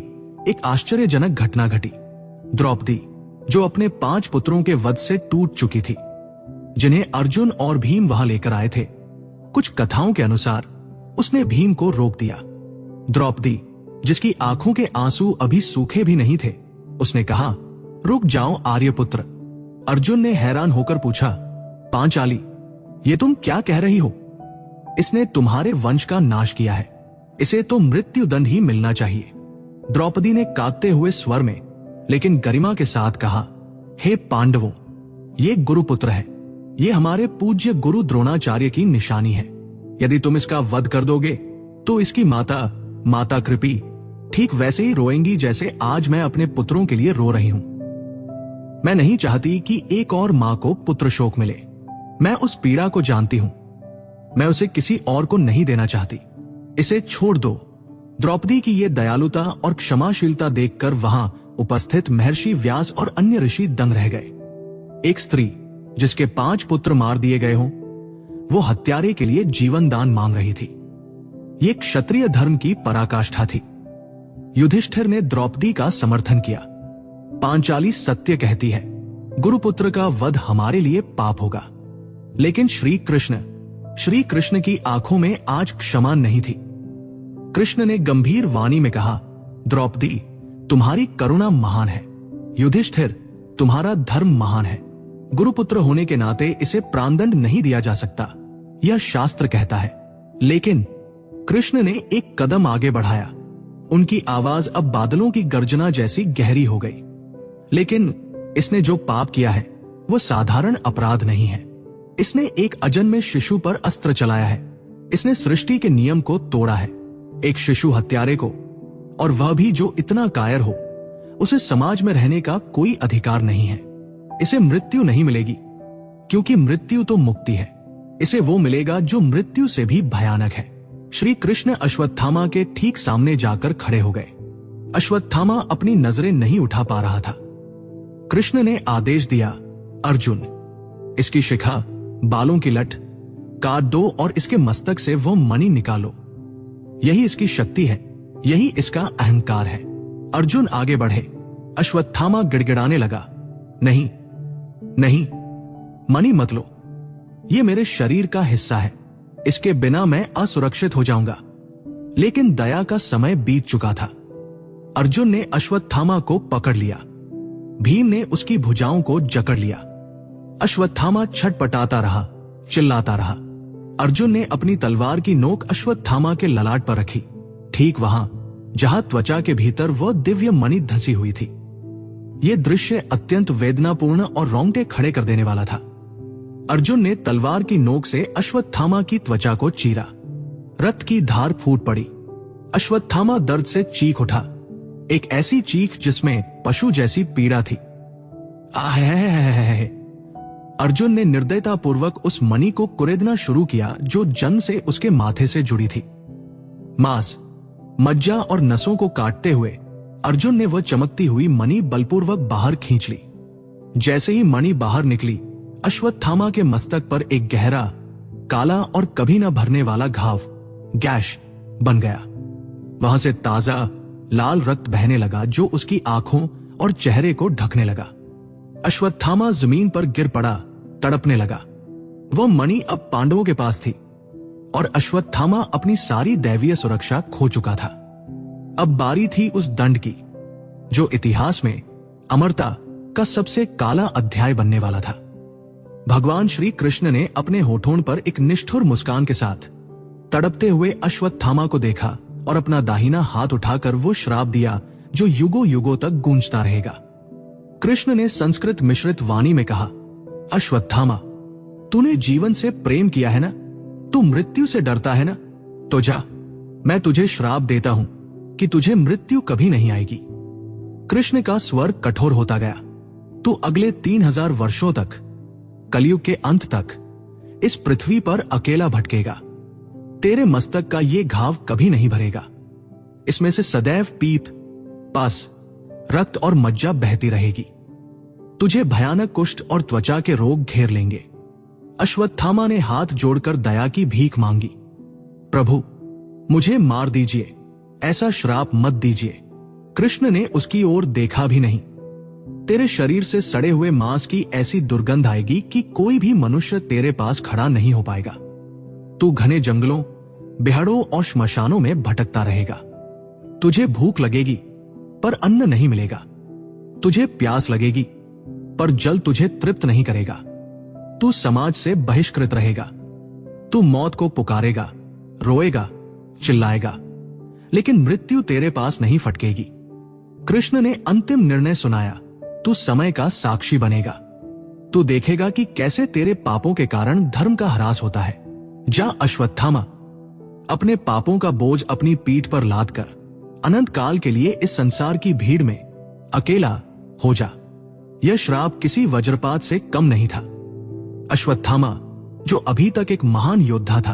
एक आश्चर्यजनक घटना घटी। द्रौपदी, जो अपने 5 पुत्रों के वध से टूट चुकी थी, जिन्हें अर्जुन और भीम वहां लेकर आए थे, कुछ कथाओं के अनुसार उसने भीम को रोक दिया। द्रौपदी, जिसकी आंखों के आंसू अभी सूखे भी नहीं थे, उसने कहा, रुक जाओ आर्यपुत्र। अर्जुन ने हैरान होकर पूछा, पांचाली, ये तुम क्या कह रही हो? इसने तुम्हारे वंश का नाश किया है। इसे तो मृत्युदंड ही मिलना चाहिए। द्रौपदी ने कांपते हुए स्वर में लेकिन गरिमा के साथ कहा, हे पांडवों, ये गुरुपुत्र है। ये हमारे पूज्य गुरु द्रोणाचार्य की निशानी है। यदि तुम इसका वध कर दोगे तो इसकी माता कृपी ठीक वैसे ही रोएंगी जैसे आज मैं अपने पुत्रों के लिए रो रही हूं। मैं नहीं चाहती कि एक और मां को पुत्र शोक मिले। मैं उस पीड़ा को जानती हूं। मैं उसे किसी और को नहीं देना चाहती। इसे छोड़ दो। द्रौपदी की यह दयालुता और क्षमाशीलता देखकर वहां उपस्थित महर्षि व्यास और अन्य ऋषि दंग रह गए। एक स्त्री जिसके 5 पुत्र मार दिए गए हों, वो हत्यारे के लिए जीवन दान मांग रही थी। ये क्षत्रिय धर्म की पराकाष्ठा थी। युधिष्ठिर ने द्रौपदी का समर्थन किया। पांचाली सत्य कहती है, गुरुपुत्र का वध हमारे लिए पाप होगा। लेकिन श्री कृष्ण की आंखों में आज क्षमा नहीं थी। कृष्ण ने गंभीर वाणी में कहा, द्रौपदी, तुम्हारी करुणा महान है। युधिष्ठिर, तुम्हारा धर्म महान है। गुरुपुत्र होने के नाते इसे प्राणदंड नहीं दिया जा सकता, यह शास्त्र कहता है। लेकिन कृष्ण ने एक कदम आगे बढ़ाया। उनकी आवाज अब बादलों की गर्जना जैसी गहरी हो गई। लेकिन इसने जो पाप किया है वो साधारण अपराध नहीं है। इसने एक अजन्मे शिशु पर अस्त्र चलाया है। इसने सृष्टि के नियम को तोड़ा है। एक शिशु हत्यारे को, और वह भी जो इतना कायर हो, उसे समाज में रहने का कोई अधिकार नहीं है। इसे मृत्यु नहीं मिलेगी, क्योंकि मृत्यु तो मुक्ति है। इसे वो मिलेगा जो मृत्यु से भी भयानक है। श्री कृष्ण अश्वत्थामा के ठीक सामने जाकर खड़े हो गए। अश्वत्थामा अपनी नजरें नहीं उठा पा रहा था। कृष्ण ने आदेश दिया, अर्जुन, इसकी शिखा, बालों की लट काट दो और इसके मस्तक से वो मणि निकालो। यही इसकी शक्ति है, यही इसका अहंकार है। अर्जुन आगे बढ़े। अश्वत्थामा गिड़गिड़ाने लगा, नहीं नहीं, मणि मत लो। ये मेरे शरीर का हिस्सा है। इसके बिना मैं असुरक्षित हो जाऊंगा। लेकिन दया का समय बीत चुका था। अर्जुन ने अश्वत्थामा को पकड़ लिया। भीम ने उसकी भुजाओं को जकड़ लिया। अश्वत्थामा छटपटाता रहा, चिल्लाता रहा। अर्जुन ने अपनी तलवार की नोक अश्वत्थामा के ललाट पर रखी, ठीक वहां जहां त्वचा के भीतर वह दिव्य मणि धंसी हुई थी। यह दृश्य अत्यंत वेदनापूर्ण और रोंगटे खड़े कर देने वाला था। अर्जुन ने तलवार की नोक से अश्वत्थामा की त्वचा को चीरा। रक्त की धार फूट पड़ी। अश्वत्थामा दर्द से चीख उठा, एक ऐसी चीख जिसमें पशु जैसी पीड़ा थी। अर्जुन ने निर्दयतापूर्वक उस मणि को कुरेदना शुरू किया जो जन्म से उसके माथे से जुड़ी थी। मांस, मज्जा और नसों को काटते हुए अर्जुन ने वह चमकती हुई मणि बलपूर्वक बाहर खींच ली। जैसे ही मणि बाहर निकली, अश्वत्थामा के मस्तक पर एक गहरा, काला और कभी न भरने वाला घाव, गैश बन गया। वहां से ताजा लाल रक्त बहने लगा जो उसकी आंखों और चेहरे को ढकने लगा। अश्वत्थामा जमीन पर गिर पड़ा, तड़पने लगा। वह मणि अब पांडवों के पास थी और अश्वत्थामा अपनी सारी दैवीय सुरक्षा खो चुका था। अब बारी थी उस दंड की जो इतिहास में अमरता का सबसे काला अध्याय बनने वाला था। भगवान श्री कृष्ण ने अपने होठों पर एक निष्ठुर मुस्कान के साथ तड़पते हुए अश्वत्थामा को देखा और अपना दाहिना हाथ उठाकर वो श्राप दिया जो युगों युगों तक गूंजता रहेगा। कृष्ण ने संस्कृत मिश्रित वाणी में कहा, अश्वत्थामा, तूने जीवन से प्रेम किया है ना? तू मृत्यु से डरता है ना? तो जा, मैं तुझे श्राप देता हूं कि तुझे मृत्यु कभी नहीं आएगी। कृष्ण का स्वर कठोर होता गया। तू अगले 3000 वर्षों तक, कलयुग के अंत तक, इस पृथ्वी पर अकेला भटकेगा। तेरे मस्तक का ये घाव कभी नहीं भरेगा। इसमें से सदैव पीप, पस, रक्त और मज्जा बहती रहेगी। तुझे भयानक कुष्ठ और त्वचा के रोग घेर लेंगे। अश्वत्थामा ने हाथ जोड़कर दया की भीख मांगी। प्रभु, मुझे मार दीजिए, ऐसा श्राप मत दीजिए। कृष्ण ने उसकी ओर देखा भी नहीं। तेरे शरीर से सड़े हुए मांस की ऐसी दुर्गंध आएगी कि कोई भी मनुष्य तेरे पास खड़ा नहीं हो पाएगा। तू घने जंगलों, बिहड़ों और श्मशानों में भटकता रहेगा। तुझे भूख लगेगी पर अन्न नहीं मिलेगा। तुझे प्यास लगेगी पर जल तुझे तृप्त नहीं करेगा। तू समाज से बहिष्कृत रहेगा। तू मौत को पुकारेगा, रोएगा, चिल्लाएगा, लेकिन मृत्यु तेरे पास नहीं फटकेगी। कृष्ण ने अंतिम निर्णय सुनाया। तू समय का साक्षी बनेगा। तू देखेगा कि कैसे तेरे पापों के कारण धर्म का ह्रास होता है। जा अश्वत्थामा, अपने पापों का बोझ अपनी पीठ पर लाद कर अनंत काल के लिए इस संसार की भीड़ में अकेला हो जा। यह श्राप किसी वज्रपात से कम नहीं था। अश्वत्थामा, जो अभी तक एक महान योद्धा था,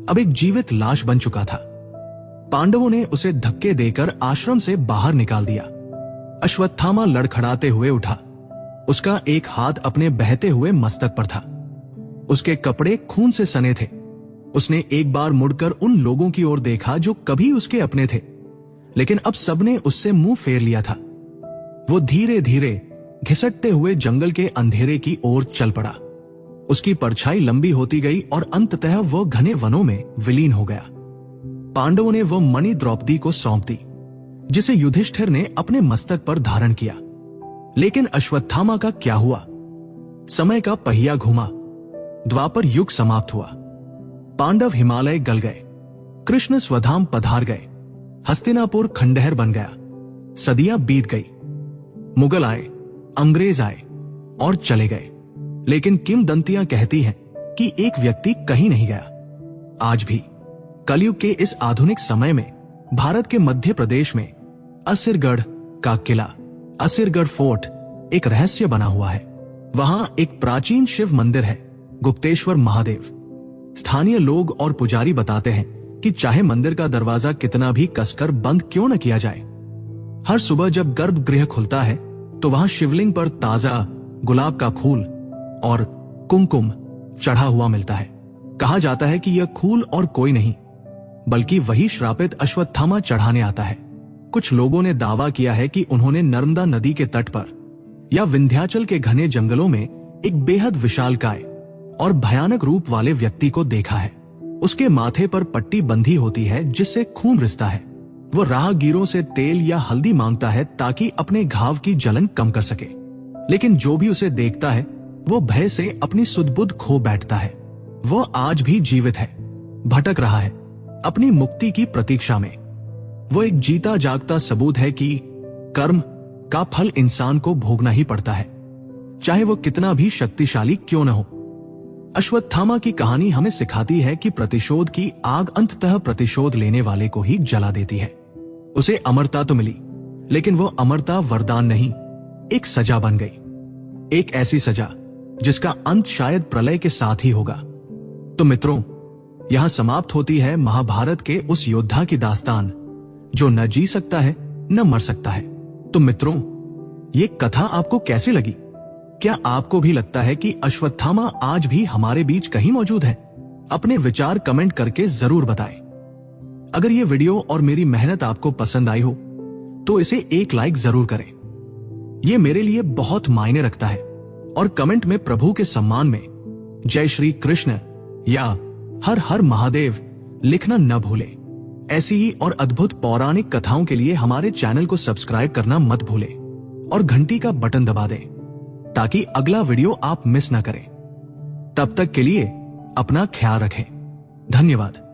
अब एक जीवित लाश बन चुका था। पांडवों ने उसे धक्के देकर आश्रम से बाहर निकाल दिया। अश्वत्थामा लड़खड़ाते हुए उठा। उसका एक हाथ अपने बहते हुए मस्तक पर था। उसके कपड़े खून से सने थे। उसने एक बार मुड़कर उन लोगों की ओर देखा जो कभी उसके अपने थे, लेकिन अब सबने उससे मुंह फेर लिया था। वो धीरे धीरे घिसटते हुए जंगल के अंधेरे की ओर चल पड़ा। उसकी परछाई लंबी होती गई और अंततः वह घने वनों में विलीन हो गया। पांडवों ने वह मणि द्रौपदी को सौंप दी, जिसे युधिष्ठिर ने अपने मस्तक पर धारण किया। लेकिन अश्वत्थामा का क्या हुआ? समय का पहिया घूमा, द्वापर युग समाप्त हुआ। पांडव हिमालय गल गए, कृष्ण स्वधाम पधार गए, हस्तिनापुर खंडहर बन गया। सदियां बीत गई, मुगल आए, अंग्रेज आए और चले गए, लेकिन किंवदंतियां कहती हैं कि एक व्यक्ति कहीं नहीं गया। आज भी कलयुग के इस आधुनिक समय में भारत के मध्य प्रदेश में असुरगढ़ का किला, असुरगढ़ फोर्ट, एक रहस्य बना हुआ है। वहां एक प्राचीन शिव मंदिर है, गुप्तेश्वर महादेव। स्थानीय लोग और पुजारी बताते हैं कि चाहे मंदिर का दरवाजा कितना भी कसकर बंद क्यों न किया जाए, हर सुबह जब गर्भगृह खुलता है तो वहां शिवलिंग पर ताजा गुलाब का फूल और कुमकुम चढ़ा हुआ मिलता है। कहा जाता है कि यह फूल और कोई नहीं बल्कि वही श्रापित अश्वत्थामा चढ़ाने आता है। कुछ लोगों ने दावा किया है कि उन्होंने नर्मदा नदी के तट पर या विंध्याचल के घने जंगलों में एक बेहद विशालकाय और भयानक रूप वाले व्यक्ति को देखा है। उसके माथे पर पट्टी बंधी होती है जिससे खून रिसता है। वो राहगीरों से तेल या हल्दी मांगता है ताकि अपने घाव की जलन कम कर सके, लेकिन जो भी उसे देखता है वो भय से अपनी सुध-बुध खो बैठता है। वो आज भी जीवित है, भटक रहा है अपनी मुक्ति की प्रतीक्षा में। वो एक जीता जागता सबूत है कि कर्म का फल इंसान को भोगना ही पड़ता है, चाहे वो कितना भी शक्तिशाली क्यों न हो। अश्वत्थामा की कहानी हमें सिखाती है कि प्रतिशोध की आग अंततः प्रतिशोध लेने वाले को ही जला देती है। उसे अमरता तो मिली, लेकिन वो अमरता वरदान नहीं, एक सजा बन गई। एक ऐसी सजा जिसका अंत शायद प्रलय के साथ ही होगा। तो मित्रों, यहां समाप्त होती है महाभारत के उस योद्धा की दास्तान जो न जी सकता है न मर सकता है। तो मित्रों, ये कथा आपको कैसी लगी? क्या आपको भी लगता है कि अश्वत्थामा आज भी हमारे बीच कहीं मौजूद है? अपने विचार कमेंट करके जरूर बताएं। अगर ये वीडियो और मेरी मेहनत आपको पसंद आई हो तो इसे एक लाइक जरूर करें। ये मेरे लिए बहुत मायने रखता है। और कमेंट में प्रभु के सम्मान में जय श्री कृष्ण या हर हर महादेव लिखना न भूलें। ऐसी ही और अद्भुत पौराणिक कथाओं के लिए हमारे चैनल को सब्सक्राइब करना मत भूलें और घंटी का बटन दबा दें ताकि अगला वीडियो आप मिस न करें। तब तक के लिए अपना ख्याल रखें। धन्यवाद।